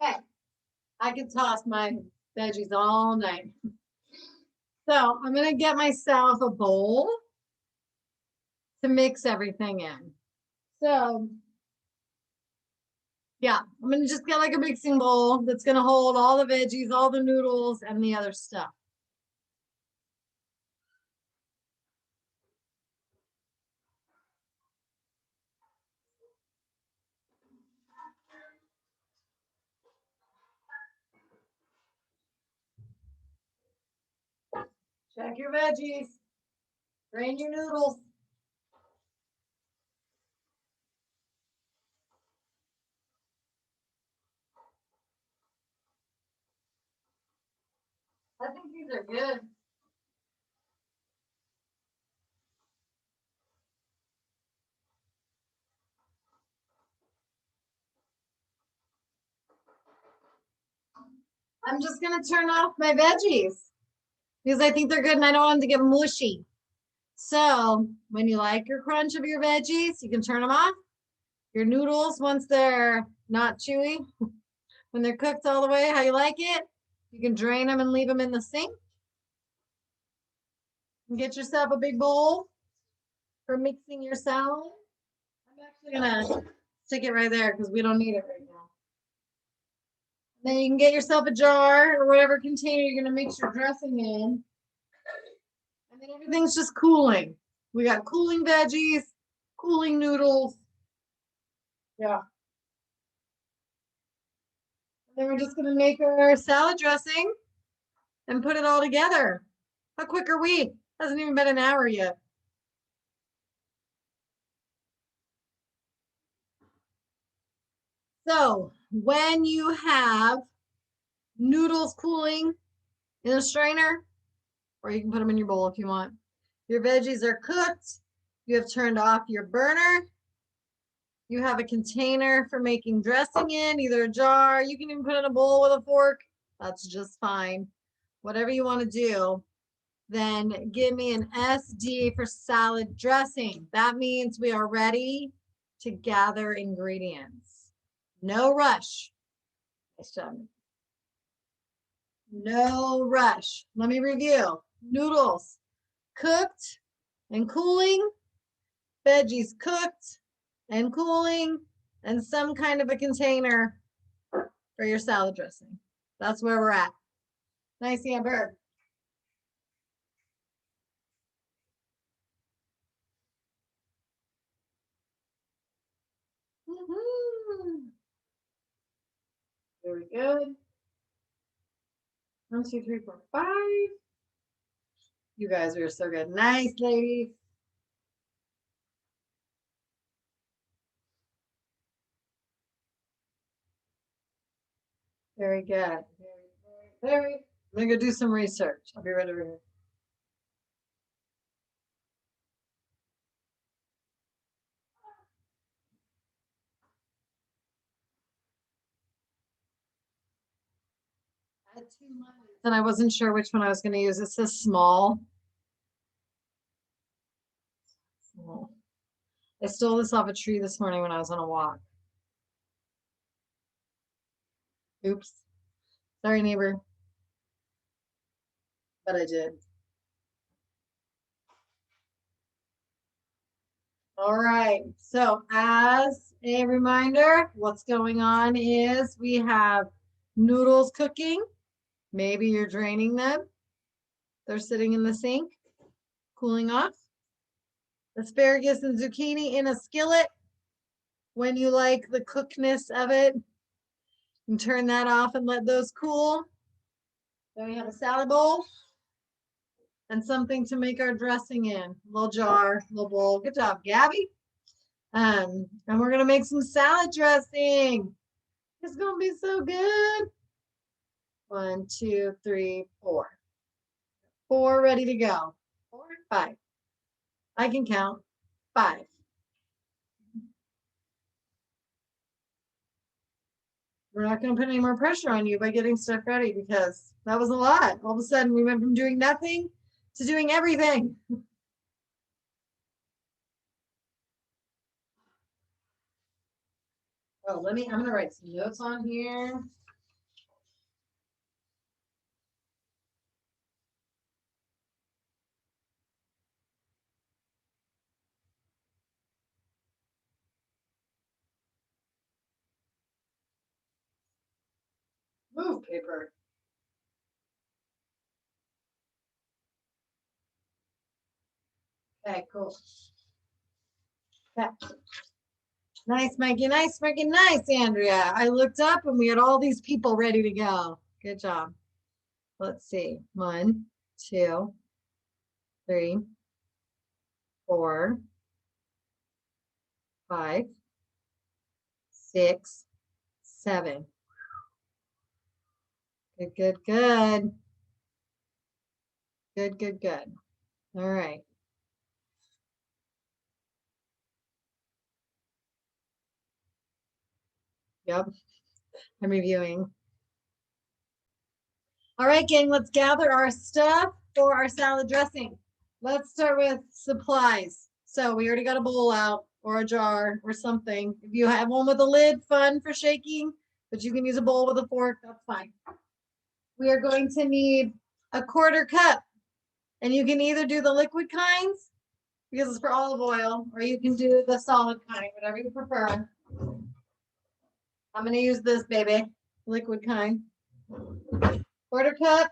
Okay, I could toss my veggies all night. So I'm gonna get myself a bowl to mix everything in. So yeah, I'm gonna just get like a mixing bowl that's gonna hold all the veggies, all the noodles, and the other stuff. Check your veggies, drain your noodles. I think these are good. I'm just gonna turn off my veggies because I think they're good and I don't want them to get mushy. So when you like your crunch of your veggies, you can turn them off. Your noodles, once they're not chewy, when they're cooked all the way how you like it, you can drain them and leave them in the sink. And get yourself a big bowl for mixing your salad. I'm actually gonna stick it right there because we don't need it right now. Then you can get yourself a jar or whatever container you're gonna mix your dressing in. And then everything's just cooling. We got cooling veggies, cooling noodles. Yeah. And then we're just gonna make our salad dressing and put it all together. How quick are we? Hasn't even been an hour yet. So when you have noodles cooling in a strainer, or you can put them in your bowl if you want. Your veggies are cooked. You have turned off your burner. You have a container for making dressing in, either a jar. You can even put in a bowl with a fork. That's just fine. Whatever you want to do. Then give me an SD for salad dressing. That means we are ready to gather ingredients. No rush. No rush. Let me review. Noodles cooked and cooling, veggies cooked and cooling, and some kind of a container for your salad dressing. That's where we're at. Nice, Amber. Very good. 1, 2, 3, 4, 5. You guys are so good. Nice, ladies. Very good. Very. I'm gonna go do some research. I'll be right over here. I had 2 lemons, and I wasn't sure which one I was going to use. It says small. I stole this off a tree this morning when I was on a walk. Oops. Sorry, neighbor. But I did. All right. So as a reminder, what's going on is we have noodles cooking. Maybe you're draining them. They're sitting in the sink, cooling off. Asparagus and zucchini in a skillet. When you like the cookness of it, you turn that off and let those cool. Then we have a salad bowl and something to make our dressing in. A little jar, little bowl. Good job, Gabby. And we're gonna make some salad dressing. It's gonna be so good. 1, 2, 3, 4. 4 ready to go. 4, 5. I can count. 5. We're not gonna put any more pressure on you by getting stuff ready because that was a lot. All of a sudden we went from doing nothing to doing everything. Oh, I'm gonna write some notes on here. Move paper. Okay, cool. Okay. Nice, Mikey. Nice, Mikey. Nice, Andrea. I looked up and we had all these people ready to go. Good job. Let's see. 1, 2, 3, 4, 5, 6, 7. Good, good, good. Good, good, good. All right. Yep, I'm reviewing. All right, gang, let's gather our stuff for our salad dressing. Let's start with supplies. So we already got a bowl out or a jar or something. If you have one with a lid, fun for shaking, but you can use a bowl with a fork, that's fine. We are going to need a 1/4 cup, and you can either do the liquid kinds because it's for olive oil, or you can do the solid kind, whatever you prefer. I'm going to use this, baby, liquid kind. 1/4 cup.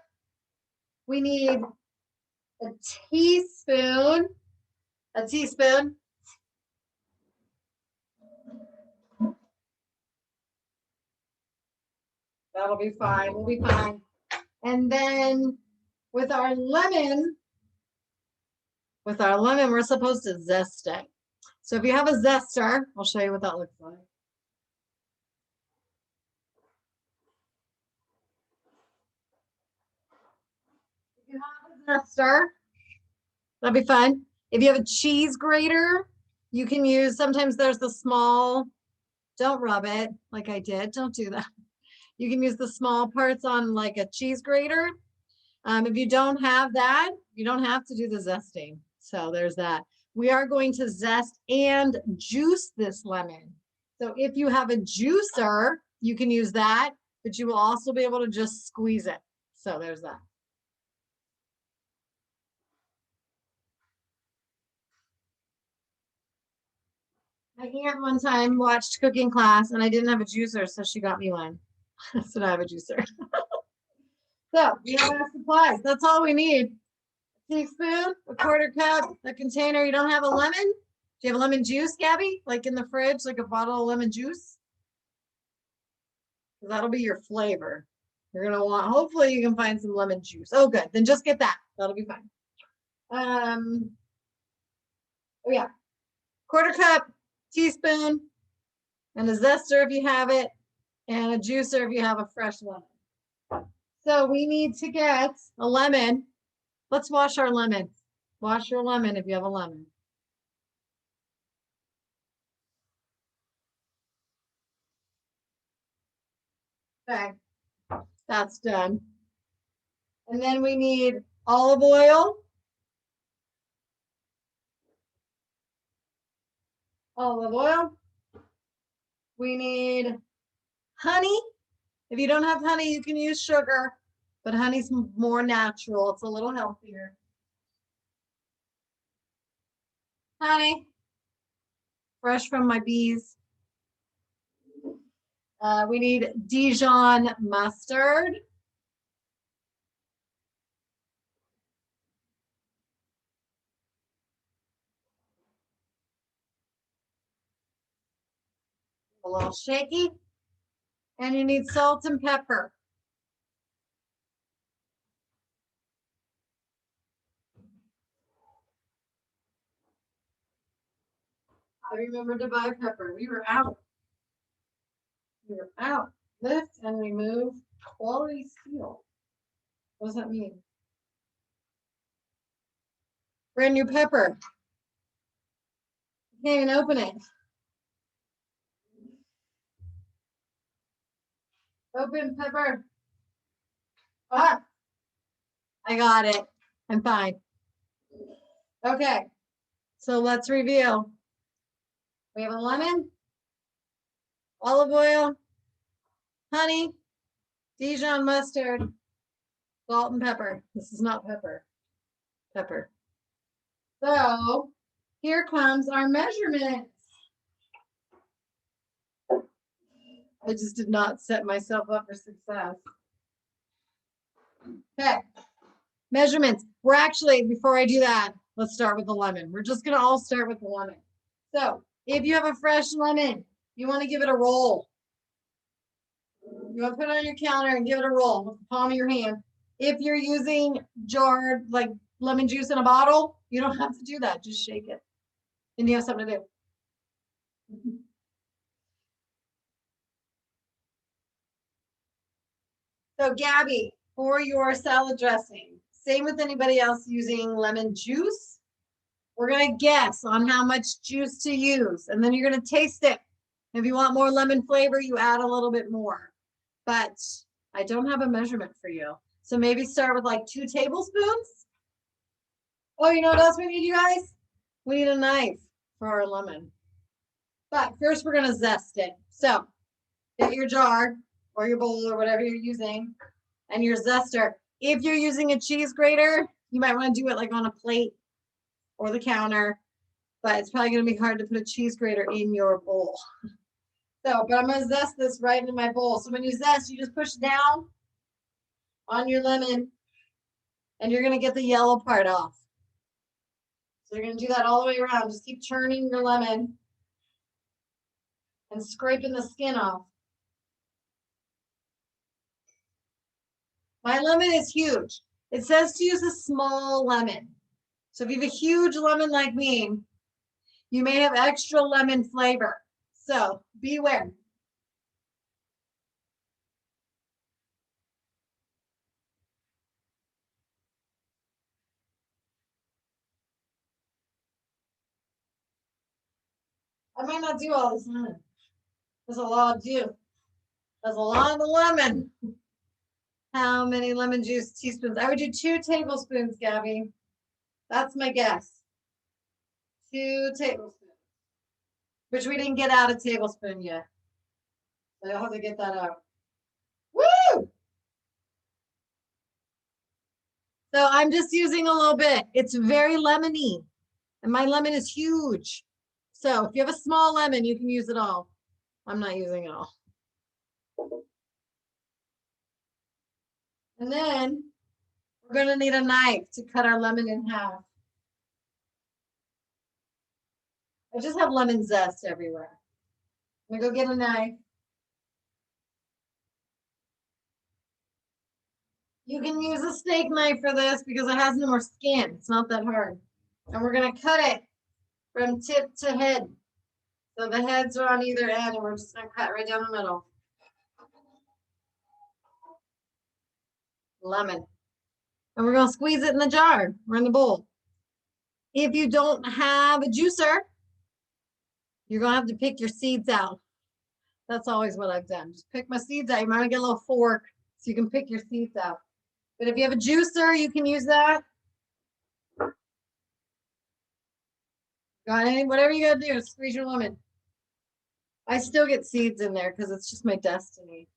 We need a teaspoon. A teaspoon. That'll be fine. We'll be fine. And then with our lemon, we're supposed to zest it. So if you have a zester, I'll show you what that looks like. If you have a zester, that'd be fun. If you have a cheese grater, you can use, sometimes there's the small, don't rub it like I did. Don't do that. You can use the small parts on like a cheese grater. If you don't have that, you don't have to do the zesting. So there's that. We are going to zest and juice this lemon. So if you have a juicer, you can use that, but you will also be able to just squeeze it. So there's that. My aunt one time watched cooking class and I didn't have a juicer, so she got me one. So now I have a juicer. So we have our supplies. That's all we need. A teaspoon, a 1/4 cup, a container. You don't have a lemon? Do you have a lemon juice, Gabby? Like in the fridge, like a bottle of lemon juice? That'll be your flavor. You're gonna want, hopefully you can find some lemon juice. Oh, good. Then just get that. That'll be fine. Oh yeah. 1/4 cup, teaspoon, and a zester if you have it, and a juicer if you have a fresh lemon. So we need to get a lemon. Let's wash our lemon. Wash your lemon if you have a lemon. Okay, that's done. And then we need olive oil. Olive oil. We need honey. If you don't have honey, you can use sugar, but honey's more natural. It's a little healthier. Honey, fresh from my bees. We need Dijon mustard. A little shaky. And you need salt and pepper. I remember to buy pepper. We were out. We were out. Lift and remove quality steel. What does that mean? Brand new pepper. Can't even open it. Open pepper. Ah, I got it. I'm fine. Okay, so let's review. We have a lemon, olive oil, honey, Dijon mustard, salt and pepper. This is not pepper. Pepper. So here comes our measurements. I just did not set myself up for success. Okay, measurements. We're actually, before I do that, let's start with the lemon. We're just gonna all start with the lemon. So if you have a fresh lemon, you wanna give it a roll. You wanna put it on your counter and give it a roll with the palm of your hand. If you're using jarred, like lemon juice in a bottle, you don't have to do that, just shake it. And you have something to do. So Gabby, for your salad dressing, Same with anybody else using lemon juice. We're going to guess on how much juice to use, and then you're going to taste it. If you want more lemon flavor, you add a little bit more. But I don't have a measurement for you. So maybe start with like 2 tablespoons. Oh, you know what else we need, you guys? We need a knife for our lemon. But first we're going to zest it. So get your jar or your bowl or whatever you're using and your zester. If you're using a cheese grater, you might want to do it like on a plate or the counter, but it's probably going to be hard to put a cheese grater in your bowl. So, but I'm going to zest this right into my bowl. So when you zest, you just push down on your lemon and you're going to get the yellow part off. So you're going to do that all the way around. Just keep churning your lemon and scraping the skin off. My lemon is huge. It says to use a small lemon. So if you have a huge lemon like me, you may have extra lemon flavor. So beware. I might not do all this lemon. There's a lot to do. There's a lot of lemon. How many lemon juice teaspoons? I would do 2 tablespoons, Gabby. That's my guess. 2 tablespoons. Which we didn't get out a tablespoon yet. So you'll have to get that out. Woo! So I'm just using a little bit. It's very lemony. And my lemon is huge. So if you have a small lemon, you can use it all. I'm not using it all. And then we're going to need a knife to cut our lemon in half. I just have lemon zest everywhere. I'm going to go get a knife. You can use a steak knife for this because it has no more skin. It's not that hard. And we're going to cut it from tip to head. So the heads are on either end, and we're just going to cut right down the middle. Lemon. And we're going to squeeze it in the jar or in the bowl. If you don't have a juicer, you're going to have to pick your seeds out. That's always what I've done. Just pick my seeds out. You might want to get a little fork so you can pick your seeds out. But if you have a juicer, you can use that. Got any? Whatever you got to do, squeeze your lemon. I still get seeds in there because it's just my destiny.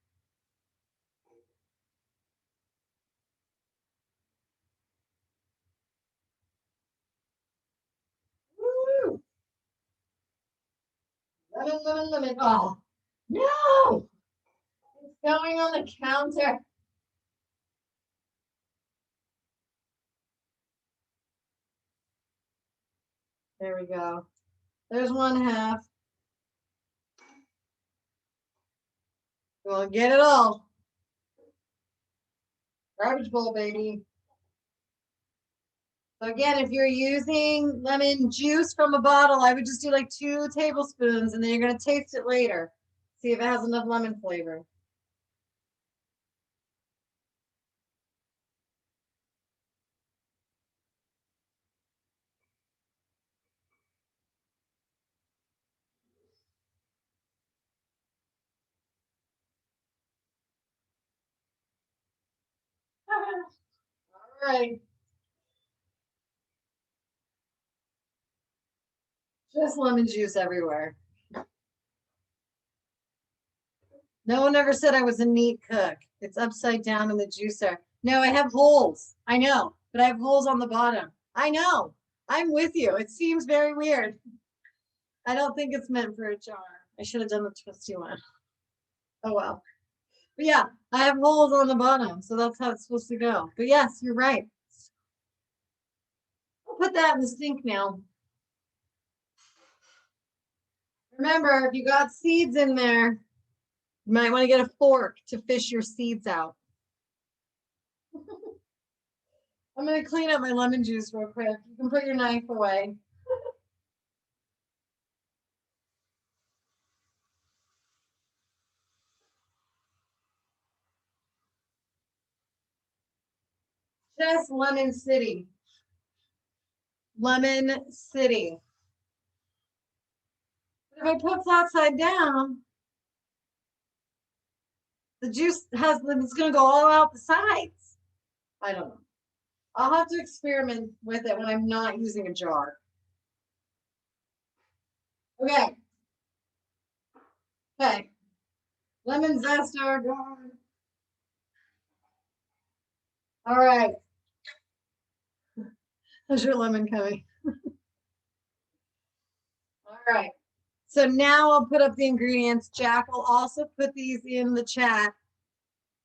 Woo! Lemon, lemon, lemon. Oh, no! It's going on the counter. There we go. There's 1/2. We'll get it all. Garbage bowl, baby. So again, if you're using lemon juice from a bottle, I would just do like 2 tablespoons, and then you're going to taste it later. See if it has enough lemon flavor. All right. Just lemon juice everywhere. No one ever said I was a neat cook. It's upside down in the juicer. No, I have holes. I know, but I have holes on the bottom. I know. I'm with you. It seems very weird. I don't think it's meant for a jar. I should have done the twisty one. Oh well. But yeah, I have holes on the bottom, so that's how it's supposed to go. But yes, you're right. I'll put that in the sink now. Remember, if you got seeds in there, you might want to get a fork to fish your seeds out. I'm going to clean up my lemon juice real quick. You can put your knife away. Just Lemon City. Lemon City. If I put flat side down, the juice it's going to go all out the sides. I don't know. I'll have to experiment with it when I'm not using a jar. Okay. Okay. Lemon zest are gone. All right. How's your lemon coming? All right. So now I'll put up the ingredients. Jack will also put these in the chat.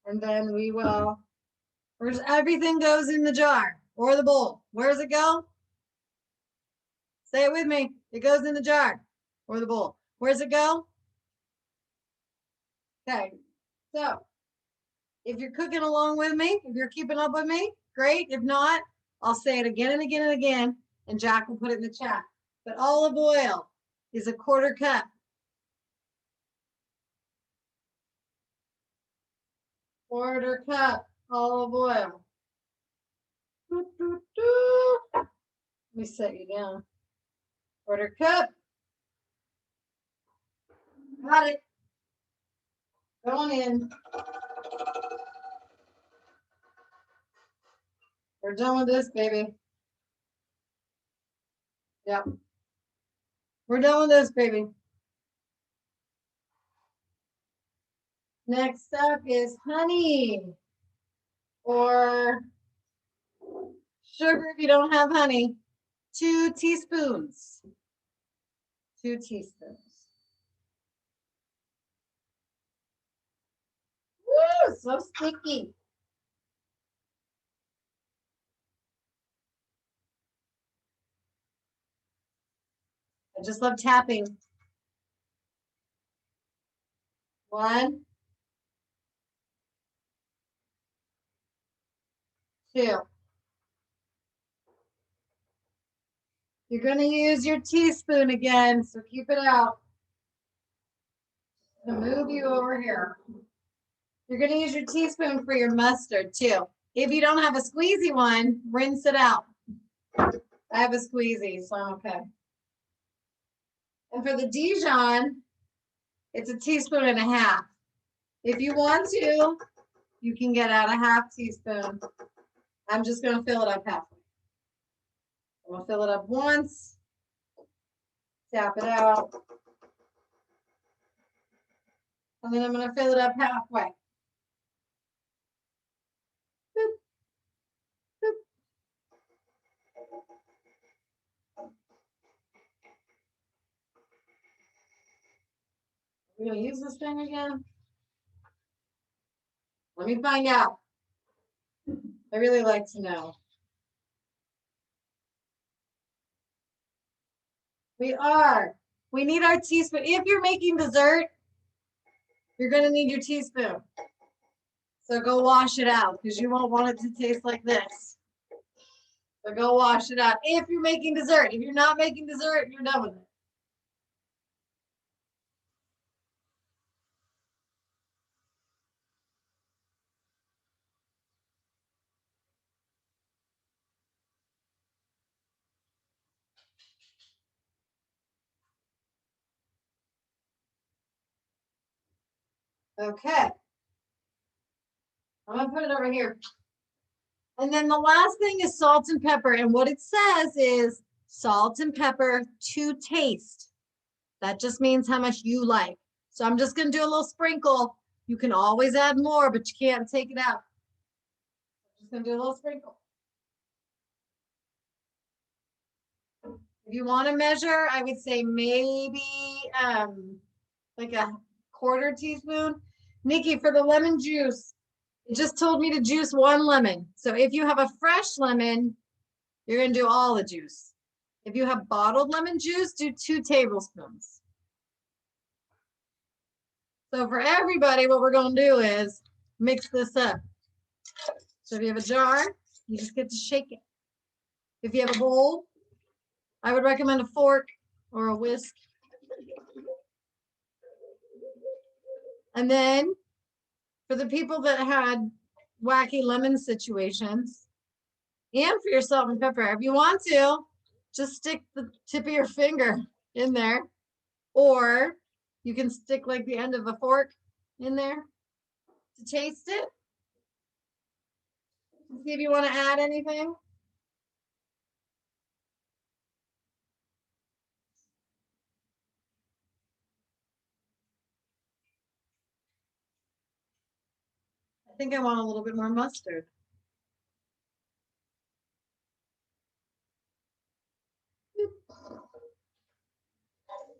And then we will, where's everything goes in the jar or the bowl. Where does it go? Say it with me. It goes in the jar or the bowl. Where's it go? Okay. So if you're cooking along with me, if you're keeping up with me, great. If not, I'll say it again and again and again, and Jack will put it in the chat. But olive oil is a 1/4 cup. 1/4 cup olive oil. Let me set you down. 1/4 cup. Got it. Going in. We're done with this, baby. Yep. We're done with this, baby. Next up is honey or sugar if you don't have honey. 2 teaspoons. 2 teaspoons. Woo, so sticky. I just love tapping. 1, 2. You're going to use your teaspoon again, so keep it out. I'm going to move you over here. You're going to use your teaspoon for your mustard too. If you don't have a squeezy one, rinse it out. I have a squeezy, so I'm okay. And for the Dijon, it's 1.5 teaspoons. If you want to, you can get out a 1/2 teaspoon. I'm just going to fill it up halfway. I'm going to fill it up once, tap it out, and then I'm going to fill it up halfway. Boop, boop. We're going to use this thing again. Let me find out. I really like to know. We need our teaspoon. If you're making dessert, you're going to need your teaspoon. So go wash it out because you won't want it to taste like this. So go wash it out if you're making dessert. If you're not making dessert, you're done with it. Okay. I'm going to put it over here. And then the last thing is salt and pepper. And what it says is salt and pepper to taste. That just means how much you like. So I'm just going to do a little sprinkle. You can always add more, but you can't take it out. I'm just going to do a little sprinkle. If you want to measure, I would say maybe like a 1/4 teaspoon. Nikki, for the lemon juice, it just told me to juice 1 lemon. So if you have a fresh lemon, you're going to do all the juice. If you have bottled lemon juice, do 2 tablespoons. So for everybody, what we're going to do is mix this up. So if you have a jar, you just get to shake it. If you have a bowl, I would recommend a fork or a whisk. And then for the people that had wacky lemon situations, And for your salt and pepper, if you want to, just stick the tip of your finger in there. Or you can stick like the end of a fork in there to taste it. See if you want to add anything. I think I want a little bit more mustard.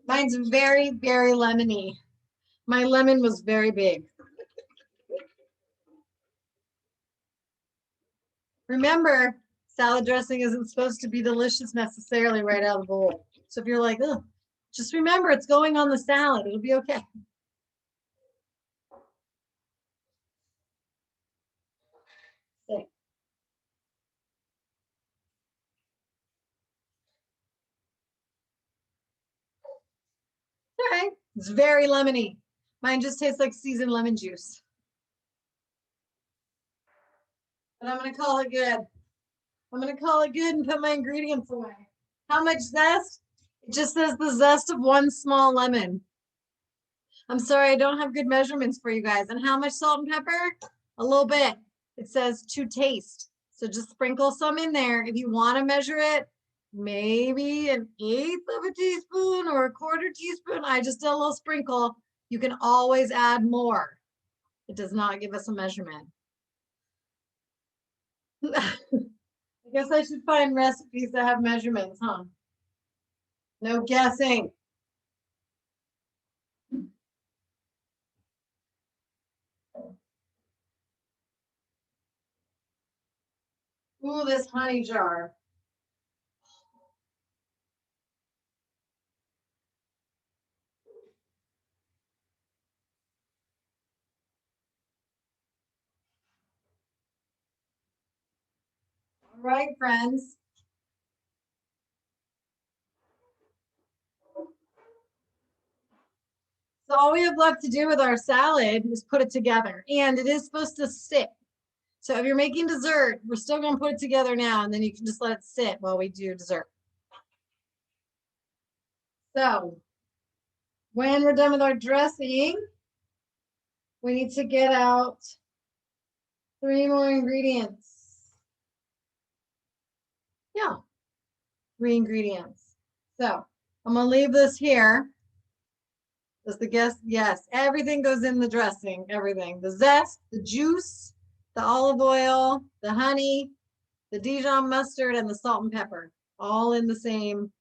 Mine's very, very lemony. My lemon was very big. Remember, salad dressing isn't supposed to be delicious necessarily right out of the bowl. So if you're like, oh, just remember it's going on the salad. It'll be okay. Okay. All right. It's very lemony. Mine just tastes like seasoned lemon juice. But I'm going to call it good. I'm going to call it good and put my ingredients away. How much zest? It just says the zest of one small lemon. I'm sorry, I don't have good measurements for you guys. And how much salt and pepper? A little bit. It says to taste. So just sprinkle some in there. If you want to measure it, maybe an eighth of a teaspoon or a quarter teaspoon. I just did a little sprinkle. You can always add more. It does not give us a measurement. I guess I should find recipes that have measurements, huh? No guessing. Ooh, this honey jar. All right, friends. So all we have left to do with our salad is put it together. And it is supposed to sit. So if you're making dessert, we're still going to put it together now, and then you can just let it sit while we do dessert. So when we're done with our dressing, we need to get out 3 more ingredients. Yeah, 3 ingredients. So I'm going to leave this here. Does the guess? Yes, everything goes in the dressing, everything. The zest, the juice, the olive oil, the honey, the Dijon mustard, and the salt and pepper, all in the same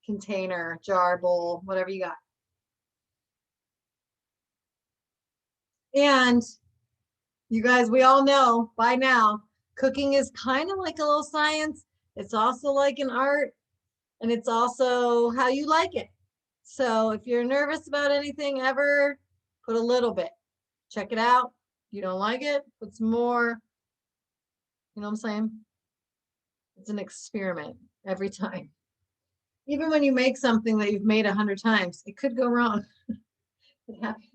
container, jar, bowl, whatever you got. And you guys, we all know by now, cooking is kind of like a little science. It's also like an art, and it's also how you like it. So if you're nervous about anything ever, put a little bit. Check it out. If you don't like it, put some more. You know what I'm saying? It's an experiment every time. Even when you make something that you've made 100 times, it could go wrong. It happens.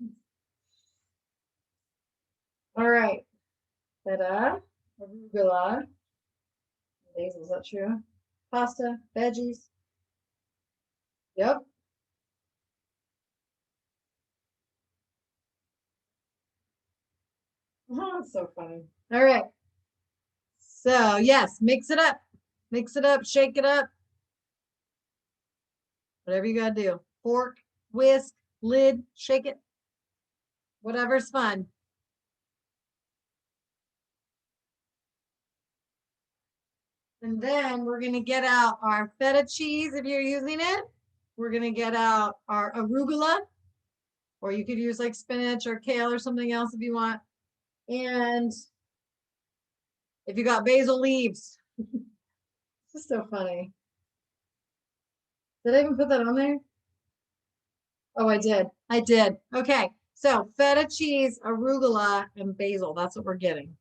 All right. Feta, arugula, basil, is that true? Pasta, veggies. Yep. Oh, that's so funny. All right. So yes, mix it up. Mix it up, shake it up. Whatever you gotta do. Fork, whisk, lid, shake it. Whatever's fun. And then we're gonna get out our feta cheese if you're using it. We're gonna get out our arugula, or you could use like spinach or kale or something else if you want. And if you got basil leaves, this is so funny. Did I even put that on there? Oh, I did. I did. Okay. So feta cheese, arugula, and basil. That's what we're getting.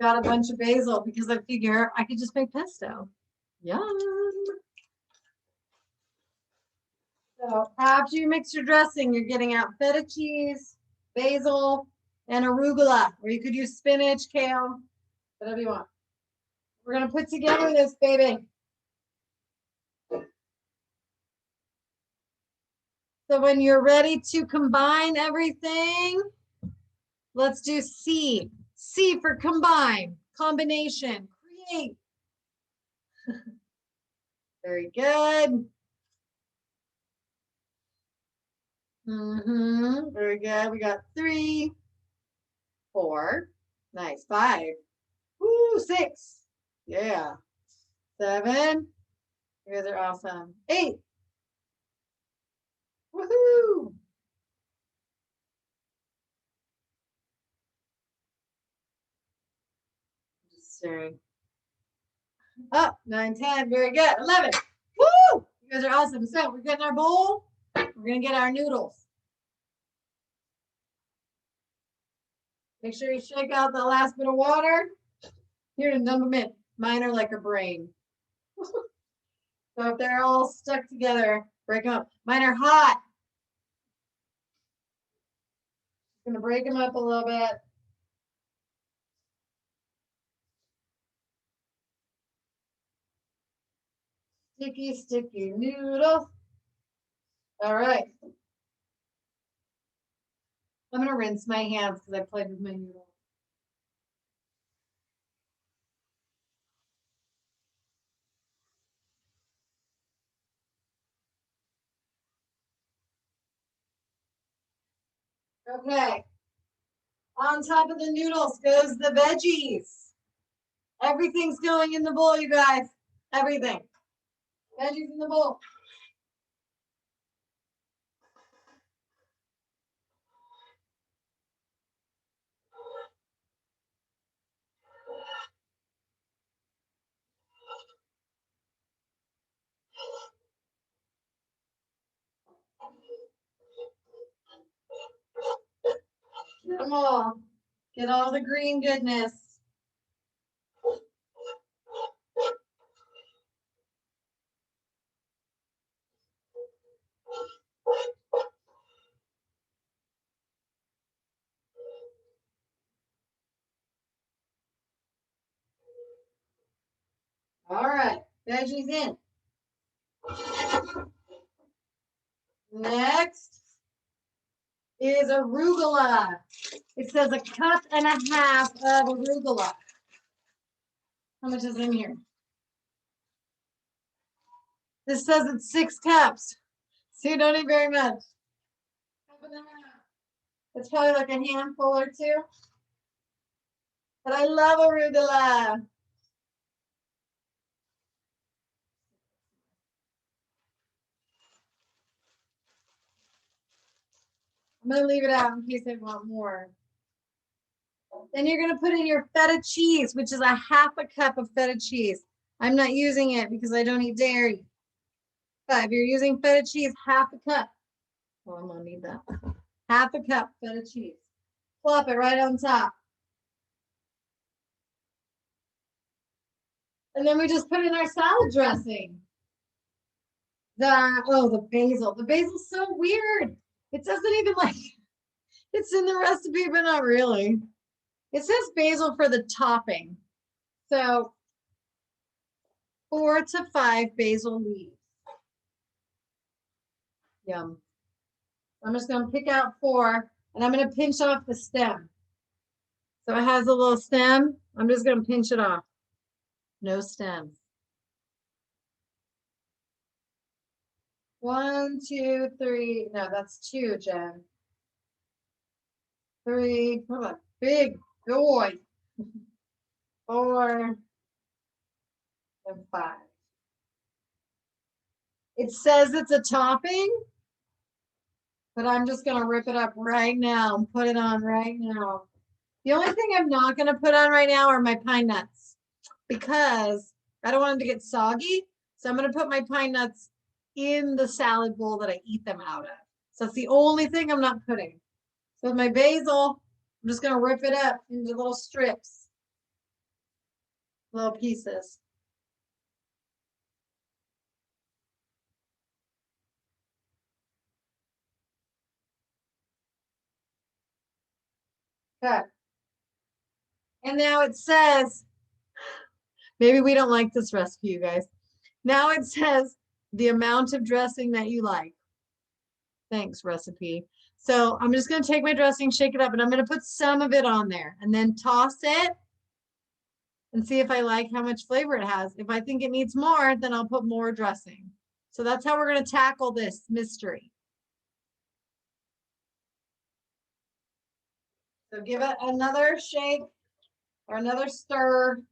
got a bunch of basil because I figure I could just make pesto. Yum. So after you mix your dressing, you're getting out feta cheese, basil, and arugula, or you could use spinach, kale, whatever you want. We're gonna put together this, baby. So when you're ready to combine everything, let's do C. C for combine, combination, create. Very good. Very good. We got 3, 4. Nice. 5. Woo, 6. Yeah. 7. You guys are awesome. 8. Woohoo. Just stirring. Up. 9, 10. Very good. 11. Woo! You guys are awesome. So we're getting our bowl. We're gonna get our noodles. Make sure you shake out the last bit of water. Here to dump them in. Mine are like a brain. So if they're all stuck together, break them up. Mine are hot. Gonna break them up a little bit. Sticky, sticky noodles. All right. I'm gonna rinse my hands because I played with my noodles. Okay. On top of the noodles goes the veggies. Everything's going in the bowl, you guys. Everything. Veggies in the bowl. Get them all. Get all the green goodness. All right, veggies in. Next is arugula. It says 1.5 cups of arugula. How much is in here? This says it's 6 cups. So you don't need very much. 1.5. It's probably like a handful or 2. But I love arugula. I'm going to leave it out in case I want more. Then you're going to put in your feta cheese, which is 1/2 cup of feta cheese. I'm not using it because I don't eat dairy. But if you're using feta cheese, 1/2 cup. Oh, I'm going to need that. 1/2 cup feta cheese. Plop it right on top. And then we just put in our salad dressing. The basil. The basil's so weird. It doesn't even like, it's in the recipe, but not really. It says basil for the topping. So 4 to 5 basil leaves. Yum. I'm just going to pick out 4 and I'm going to pinch off the stem. So it has a little stem. I'm just going to pinch it off. No stems. 1, 2, 3. No, that's 2, Jen. 3. Come on. Big boy. 4 and 5. It says it's a topping, but I'm just going to rip it up right now and put it on right now. The only thing I'm not going to put on right now are my pine nuts because I don't want them to get soggy. So I'm going to put my pine nuts in the salad bowl that I eat them out of. So it's the only thing I'm not putting. So with my basil, I'm just going to rip it up into little strips. little pieces. Okay. And now it says, maybe we don't like this recipe, you guys. Now it says the amount of dressing that you like. Thanks, recipe. So I'm just going to take my dressing, shake it up, and I'm going to put some of it on there and then toss it and see if I like how much flavor it has. If I think it needs more, then I'll put more dressing. So that's how we're going to tackle this mystery. So give it another shake or another stir.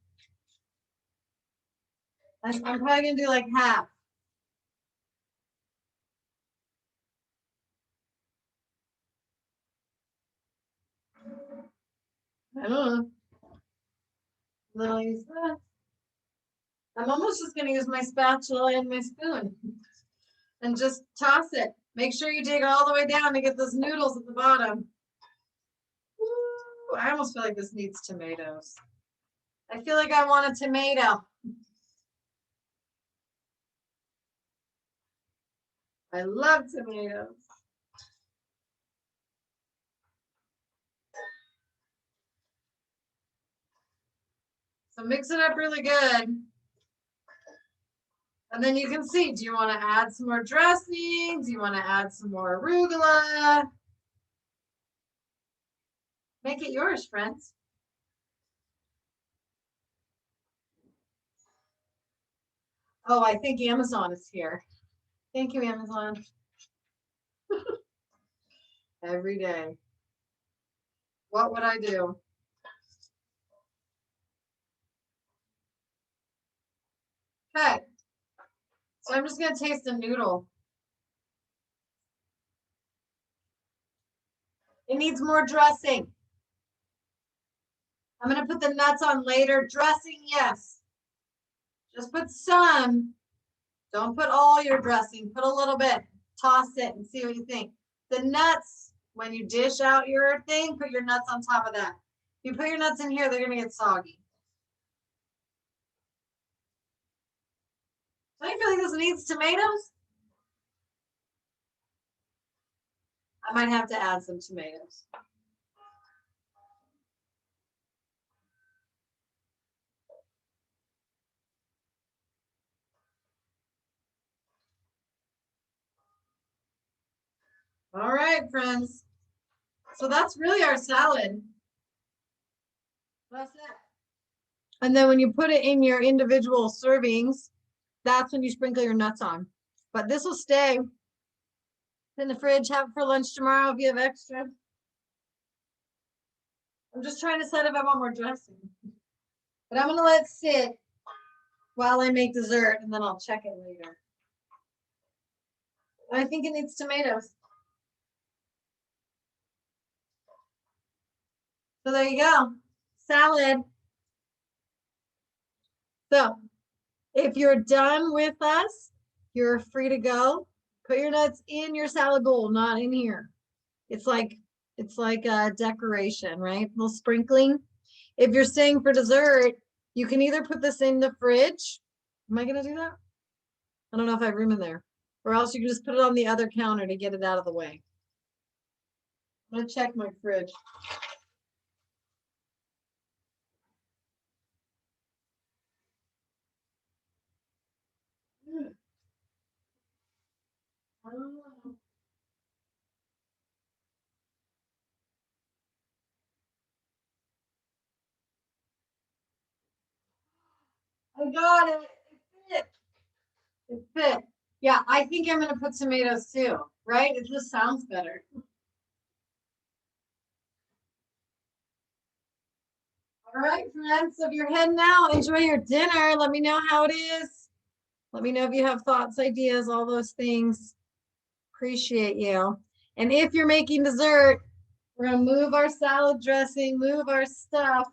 I'm probably going to do like half. I don't know. Little use that. I'm almost just going to use my spatula and my spoon and just toss it. Make sure you dig all the way down to get those noodles at the bottom. Ooh, I almost feel like this needs tomatoes. I feel like I want a tomato. I love tomatoes. So mix it up really good. And then you can see, do you want to add some more dressing? Do you want to add some more arugula? Make it yours, friends. Oh, I think Amazon is here. Thank you, Amazon. Every day. What would I do? Okay. So I'm just going to taste the noodle. It needs more dressing. I'm going to put the nuts on later. Dressing, yes. Just put some. Don't put all your dressing. Put a little bit. Toss it and see what you think. The nuts, when you dish out your thing, put your nuts on top of that. If you put your nuts in here, they're going to get soggy. Don't you feel like this needs tomatoes? I might have to add some tomatoes. All right, friends. So that's really our salad. That's it. And then when you put it in your individual servings, that's when you sprinkle your nuts on. But this will stay in the fridge. Have it for lunch tomorrow if you have extra. I'm just trying to set if I want more dressing. But I'm going to let it sit while I make dessert, and then I'll check it later. I think it needs tomatoes. So there you go. Salad. So if you're done with us, you're free to go. Put your nuts in your salad bowl, not in here. It's like a decoration, right? A little sprinkling. If you're staying for dessert, you can either put this in the fridge. Am I gonna do that? I don't know if I have room in there. Or else you can just put it on the other counter to get it out of the way. I'm gonna check my fridge. Oh, I got it. It fit. It fit. Yeah, I think I'm gonna put tomatoes too, right? It just sounds better. All right, friends. So if you're heading out, enjoy your dinner. Let me know how it is. Let me know if you have thoughts, ideas, all those things. Appreciate you. And if you're making dessert, we're gonna move our salad dressing, move our stuff,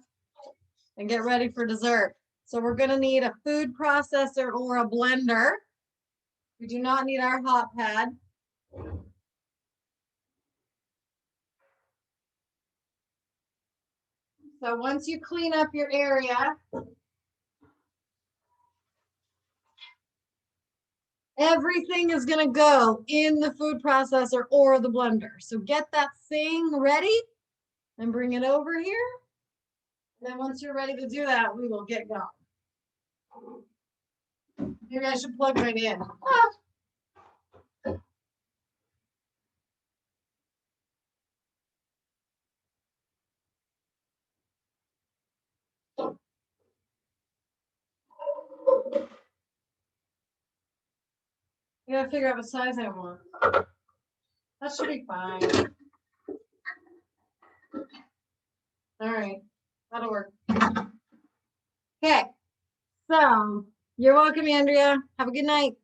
and get ready for dessert. So we're gonna need a food processor or a blender. We do not need our hot pad. So once you clean up your area, Everything is going to go in the food processor or the blender. So get that thing ready and bring it over here. And then once you're ready to do that, we will get going. Maybe I should plug right in. You gotta figure out what size I want. That should be fine. All right, that'll work. Okay, so you're welcome, Andrea. Have a good night.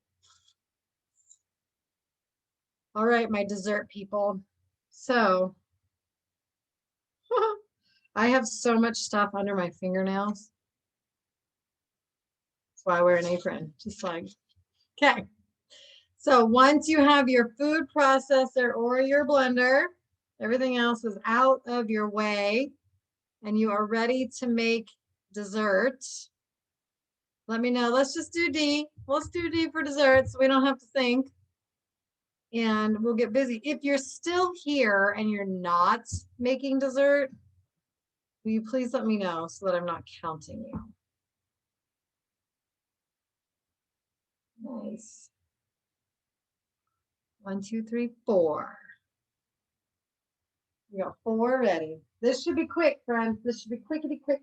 All right, my dessert people. So I have so much stuff under my fingernails. That's why I wear an apron, just like, okay. So once you have your food processor or your blender, everything else is out of your way and you are ready to make dessert. Let me know. Let's just do D. Let's do D for dessert so we don't have to think. And we'll get busy. If you're still here and you're not making dessert, will you please let me know so that I'm not counting you? Nice. 1, 2, 3, 4. We got 4 ready. This should be quick, friends. This should be quickity quick.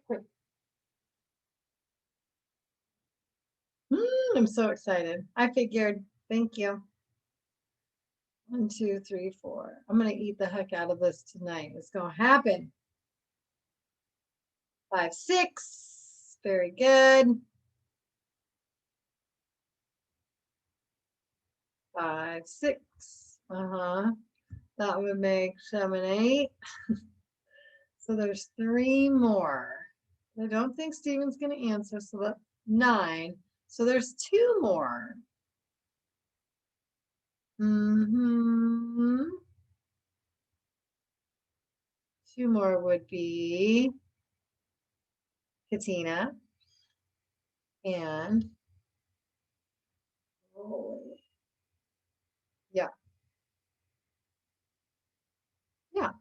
I'm so excited. I figured. Thank you. 1, 2, 3, 4. I'm gonna eat the heck out of this tonight. It's gonna happen. 5, 6. Very good. 5, 6. That would make 7, 8. So there's 3 more. I don't think Steven's gonna answer, so that's 9. So there's 2 more. 2 more would be Katina and Rolly. Yeah. Yeah.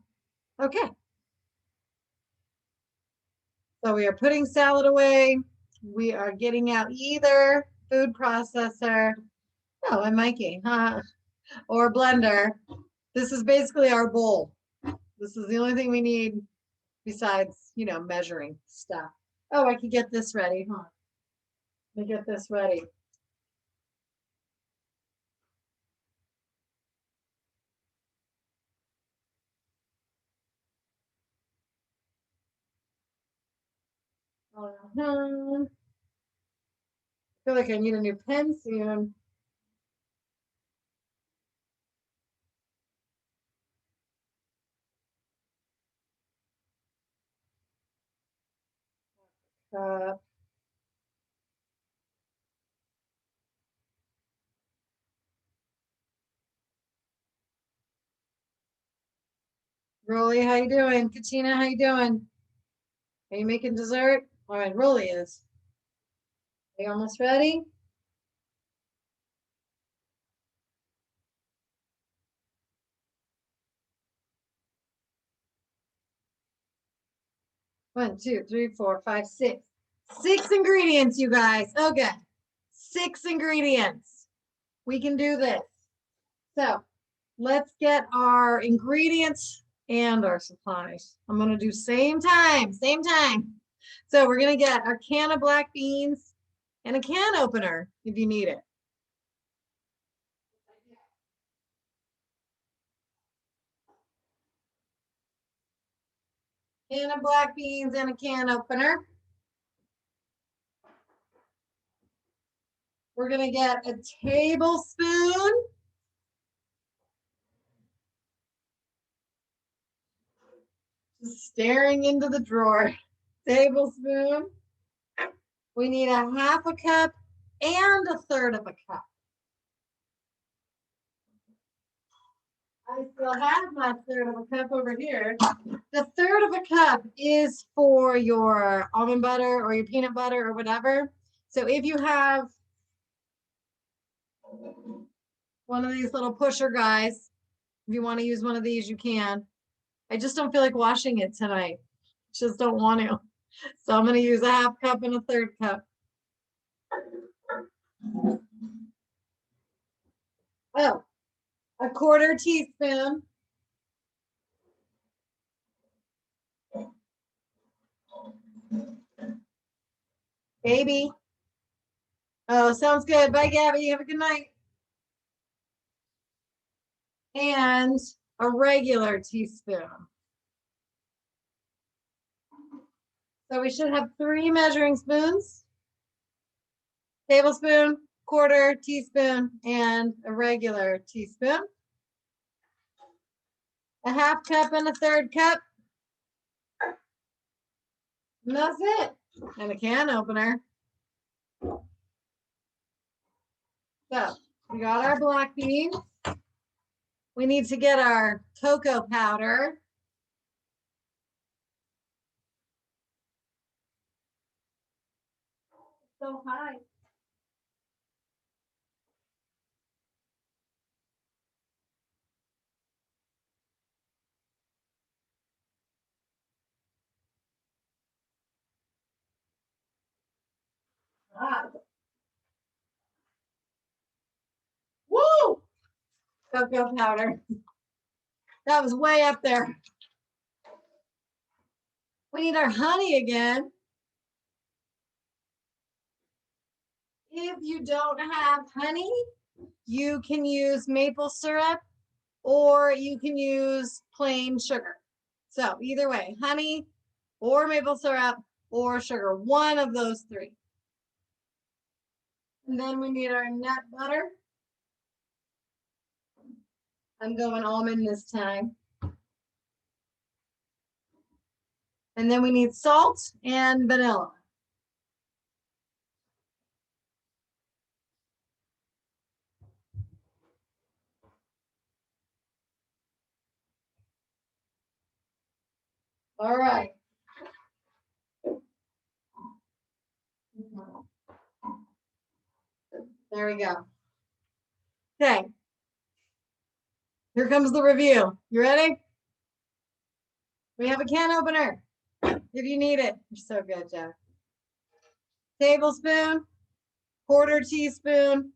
Okay. So we are putting salad away. We are getting out either food processor. Oh, and Mikey, or blender. This is basically our bowl. This is the only thing we need besides, measuring stuff. Oh, I could get this ready, huh? Let me get this ready. I feel like I need a new pen soon. Rolly, how you doing? Katina, how you doing? Are you making dessert? All right, Rolly is. Are you almost ready? One, two, three, 4, 5, 6. 6 ingredients, you guys. Okay. 6 ingredients. We can do this. So let's get our ingredients and our supplies. I'm going to do same time. So we're going to get our can of black beans and a can opener if you need it. Can of black beans and a can opener. We're going to get a tablespoon. Just staring into the drawer. Tablespoon. We need a 1/2 cup and a 1/3 of a cup. I still have my 1/3 of a cup over here. The 1/3 of a cup is for your almond butter or your peanut butter or whatever. So if you have One of these little pusher guys. If you want to use one of these, you can. I just don't feel like washing it tonight. Just don't want to. So I'm going to use a half cup and a third cup. Oh, a quarter teaspoon. Baby. Oh, sounds good. Bye, Gabby. Have a good night. And a regular teaspoon. So we should have 3 measuring spoons. Tablespoon, quarter teaspoon, and a regular teaspoon. A half cup and a third cup. And that's it. And a can opener. So we got our black beans. We need to get our cocoa powder. So high. Ah. Woo! Cocoa powder. That was way up there. We need our honey again. If you don't have honey, you can use maple syrup or you can use plain sugar. So either way, honey or maple syrup or sugar, one of those 3. And then we need our nut butter. I'm going almond this time. And then we need salt and vanilla. All right. There we go. Okay. Here comes the review. You ready? We have a can opener if you need it. You're so good, Jeff. Tablespoon, quarter teaspoon,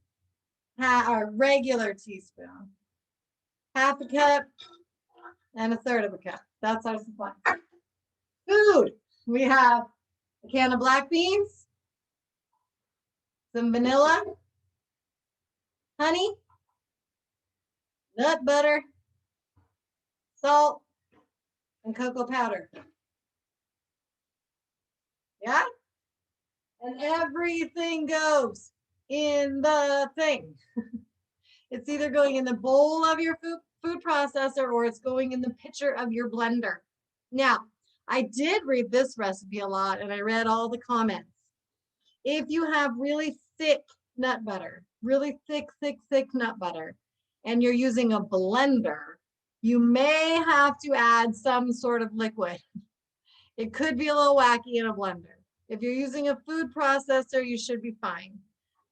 or regular teaspoon, half a cup, and a third of a cup. That's our supply. Food. We have a can of black beans, some vanilla, honey, nut butter, salt, and cocoa powder. Yeah? And everything goes in the thing. It's either going in the bowl of your food processor or it's going in the pitcher of your blender. Now, I did read this recipe a lot and I read all the comments. If you have really thick nut butter, really thick nut butter, and you're using a blender, you may have to add some sort of liquid. It could be a little wacky in a blender. If you're using a food processor, you should be fine.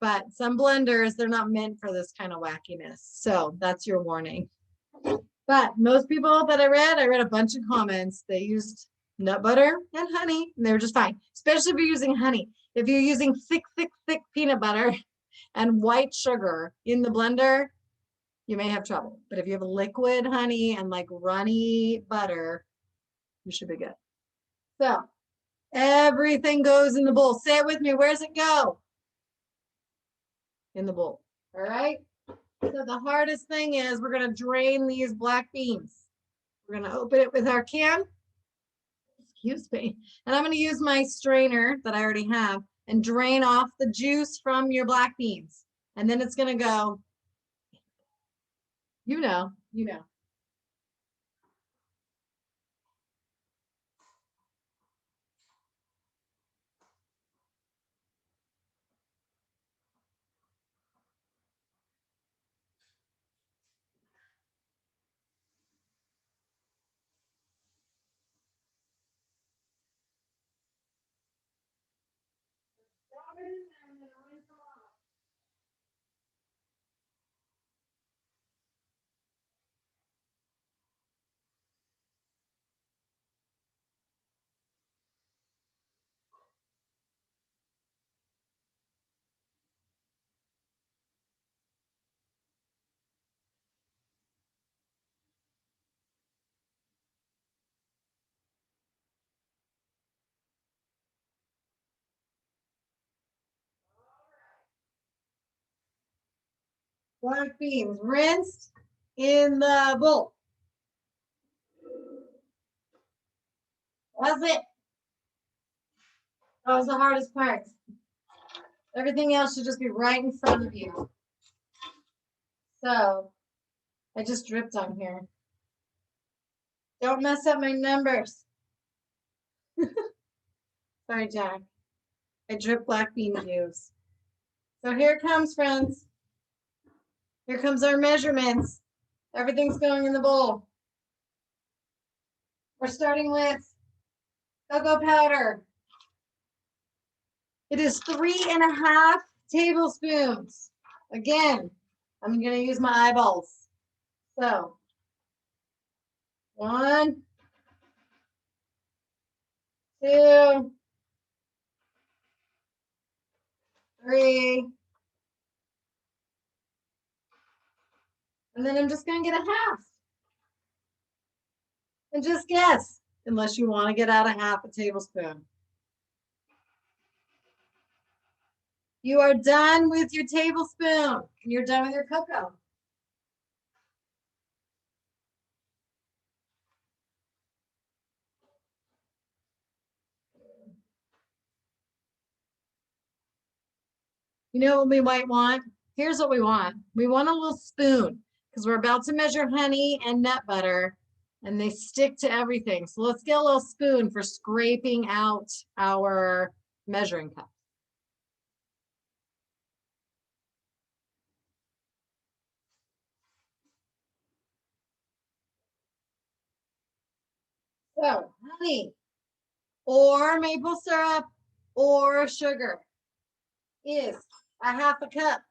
But some blenders, they're not meant for this kind of wackiness. So that's your warning. But most people that I read a bunch of comments. They used nut butter and honey, and they were just fine, especially if you're using honey. If you're using thick peanut butter and white sugar in the blender, you may have trouble. But if you have liquid honey and like runny butter, you should be good. So everything goes in the bowl. Say it with me. Where's it go? In the bowl. All right. So the hardest thing is we're going to drain these black beans. We're going to open it with our can. Excuse me. And I'm going to use my strainer that I already have and drain off the juice from your black beans. And then it's going to go, you know. Black beans rinsed in the bowl. That's it. That was the hardest part. Everything else should just be right in front of you. So I just dripped on here. Don't mess up my numbers. Sorry, Jack. I drip black bean juice. So here it comes, friends. Here comes our measurements. Everything's going in the bowl. We're starting with cocoa powder. It is 3.5 tablespoons. Again, I'm going to use my eyeballs. So, 1, 2, 3. And then I'm just going to get a half. And just guess, unless you want to get out a half a tablespoon. You are done with your tablespoon. And you're done with your cocoa. You know what we might want? Here's what we want. We want a little spoon because we're about to measure honey and nut butter and they stick to everything. So let's get a little spoon for scraping out our measuring cup. So honey or maple syrup or sugar is a half a cup.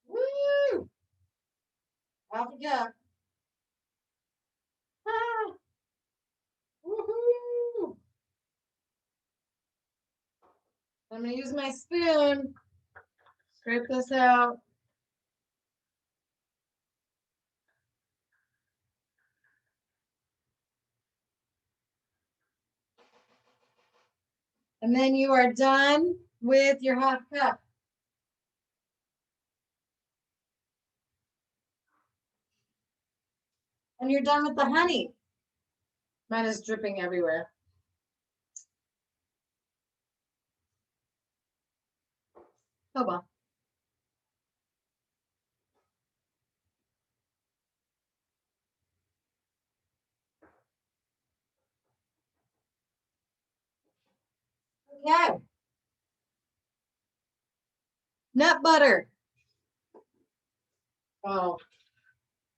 Woo! Half a cup. Ah, woohoo! I'm going to use my spoon. Scrape this out. And then you are done with your half cup. And you're done with the honey. Mine is dripping everywhere. Oh well. Okay. Nut butter. Oh,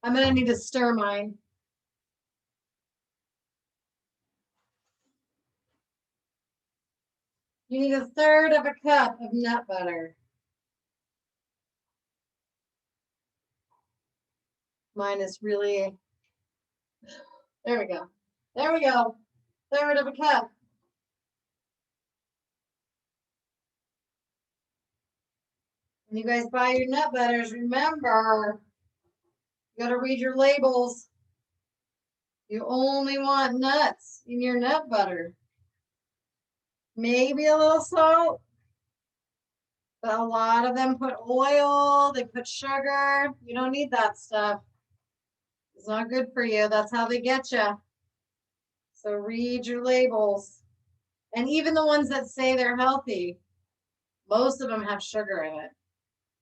I'm gonna need to stir mine. You need 1/3 of a cup of nut butter. Mine is really, there we go. There we go. 1/3 of a cup. When you guys buy your nut butters, remember, you gotta read your labels. You only want nuts in your nut butter. Maybe a little salt, but a lot of them put oil, they put sugar. You don't need that stuff. It's not good for you. That's how they get you. So read your labels. And even the ones that say they're healthy, most of them have sugar in it.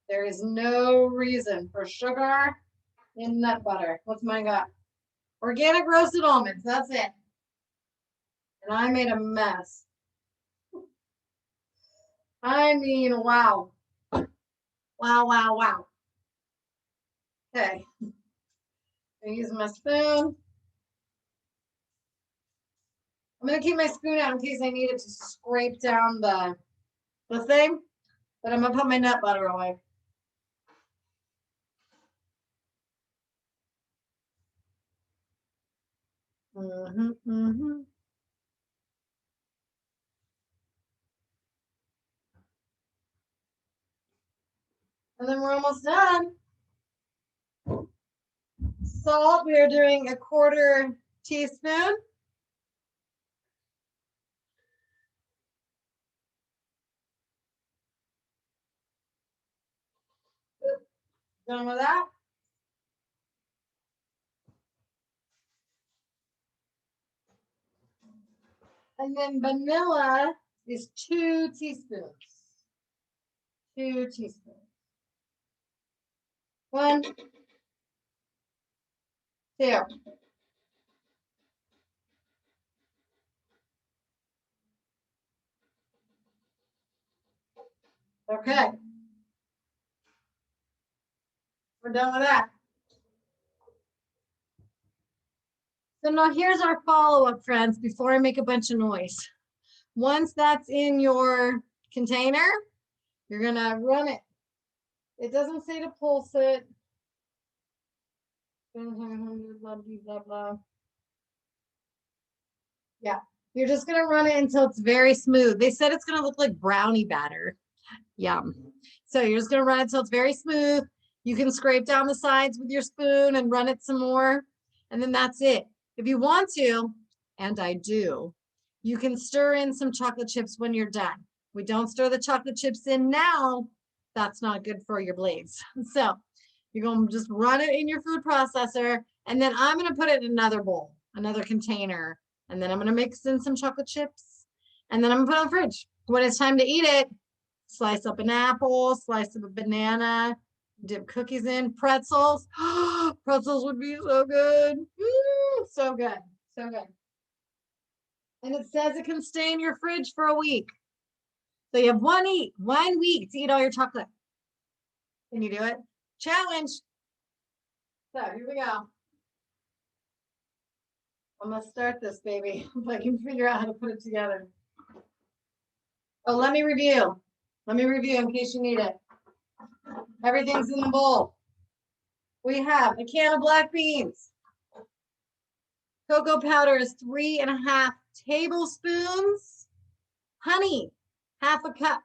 There is no reason for sugar in nut butter. What's mine got? Organic roasted almonds. That's it. And I made a mess. I mean, wow. Wow, wow, wow. Okay. I'm using my spoon. I'm going to keep my spoon out in case I need it to scrape down the thing. But I'm going to put my nut butter away. And then we're almost done. Salt, we are doing 1/4 teaspoon. Done with that? And then vanilla is 2 teaspoons. 2 teaspoons. 1, 2. Okay. We're done with that. So now here's our follow-up, friends, before I make a bunch of noise. Once that's in your container, you're gonna run it. It doesn't say to pulse it. Blah, blah, blah. Yeah, you're just gonna run it until it's very smooth. They said it's gonna look like brownie batter. Yum. So you're just gonna run it until it's very smooth. You can scrape down the sides with your spoon and run it some more, and then that's it. If you want to, and I do, you can stir in some chocolate chips when you're done. We don't stir the chocolate chips in now. That's not good for your blades. So you're going to just run it in your food processor, and then I'm going to put it in another bowl, another container, and then I'm going to mix in some chocolate chips, and then I'm going to put it in the fridge. When it's time to eat it, slice up an apple, slice up a banana, dip cookies in, pretzels. Pretzels would be so good. So good. So good. And it says it can stay in your fridge for a week. So you have 1 week to eat all your chocolate. Can you do it? Challenge. So here we go. I'm gonna start this baby if I can figure out how to put it together. Oh, let me review. Let me review in case you need it. Everything's in the bowl. We have a can of black beans. Cocoa powder is 3.5 tablespoons. Honey, 1/2 cup.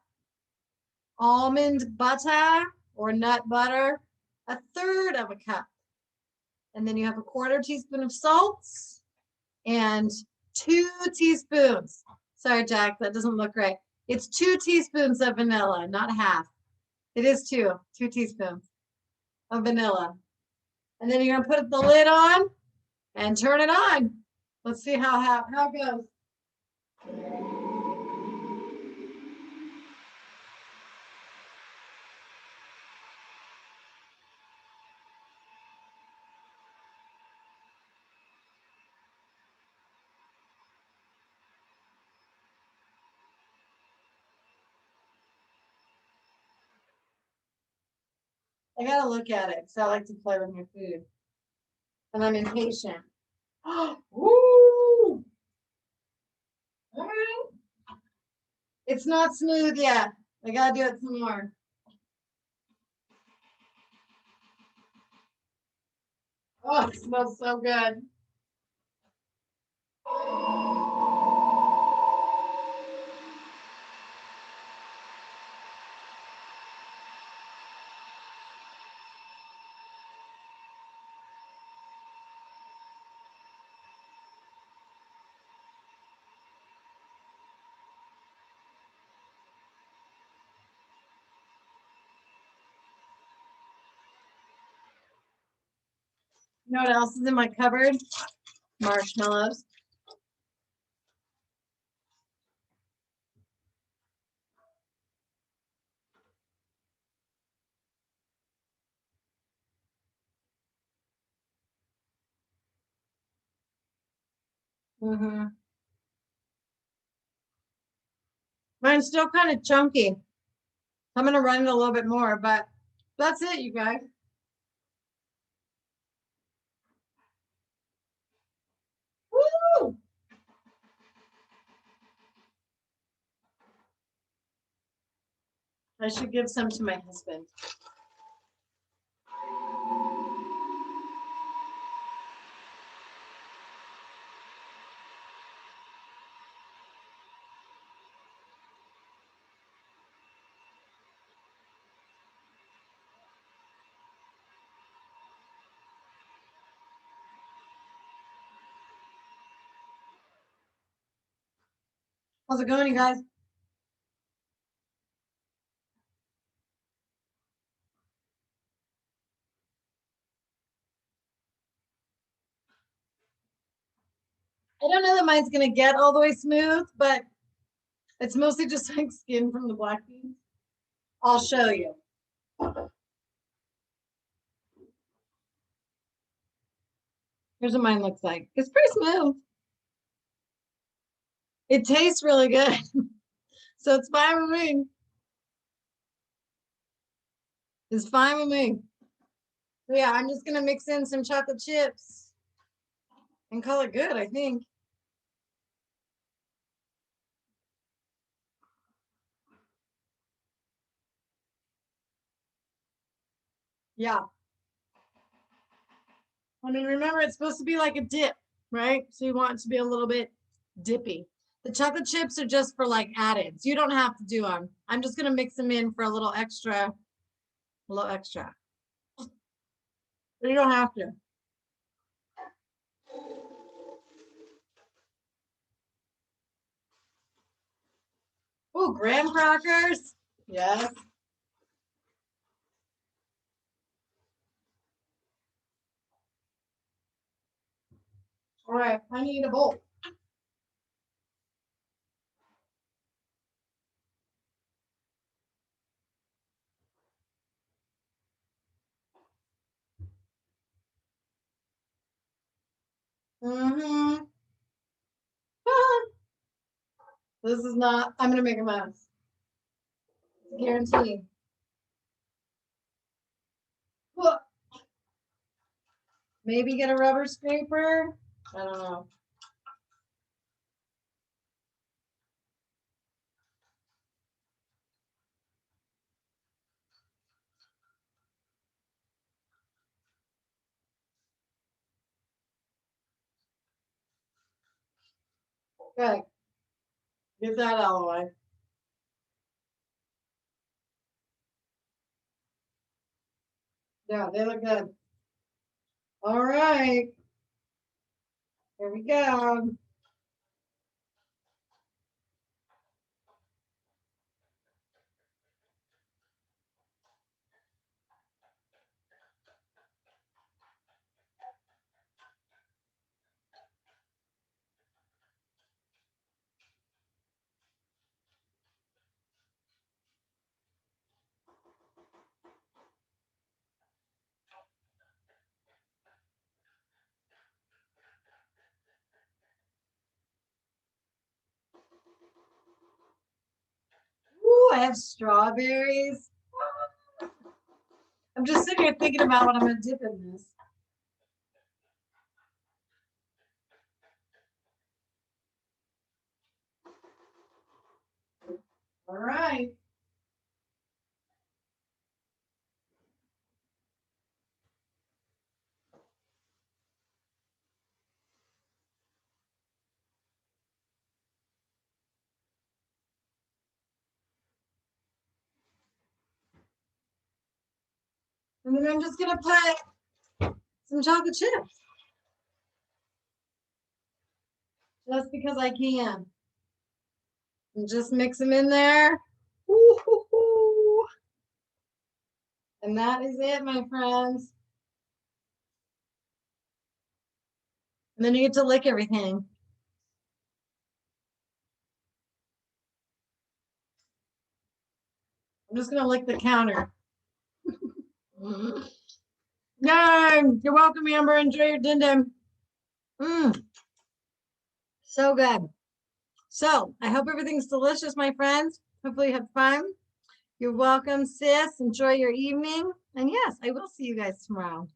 Almond butter or nut butter, 1/3 cup. And then you have 1/4 teaspoon of salt and 2 teaspoons. Sorry, Jack, that doesn't look right. It's 2 teaspoons of vanilla, not half. It is 2 teaspoons of vanilla. And then you're gonna put the lid on and turn it on. Let's see how it goes. I gotta look at it because I like to play with my food. And I'm impatient. Woo! All right. It's not smooth yet. I gotta do it some more. Oh, it smells so good. You know what else is in my cupboard? Marshmallows. Mm-hmm. Mine's still kind of chunky. I'm gonna run it a little bit more, but that's it, you guys. Woo! I should give some to my husband. How's it going, you guys? I don't know that mine's gonna get all the way smooth, but it's mostly just like skin from the black beans. I'll show you. Here's what mine looks like. It's pretty smooth. It tastes really good. So it's fine with me. It's fine with me. So yeah, I'm just gonna mix in some chocolate chips and call it good, I think. Yeah. I mean, remember, it's supposed to be like a dip, right? So you want it to be a little bit dippy. The chocolate chips are just for like added. So you don't have to do them. I'm just gonna mix them in for a little extra, a little extra. But you don't have to. Oh, graham crackers. Yes. All right, I need a bowl. Mm-hmm. This is not, I'm gonna make a mess. Guaranteed. Well, maybe get a rubber scraper. I don't know. Okay, get that out of the way. Yeah, they look good. All right, here we go. Ooh, I have strawberries. I'm just sitting here thinking about what I'm gonna dip in this. All right. And then I'm just gonna put some chocolate chips. Just because I can. And just mix them in there. Ooh. And that is it, my friends. And then you get to lick everything. I'm just gonna lick the counter. Yay! You're welcome, Amber. Enjoy your din din. So good. So I hope everything's delicious, my friends. Hopefully you have fun. You're welcome, sis. Enjoy your evening. And yes, I will see you guys tomorrow.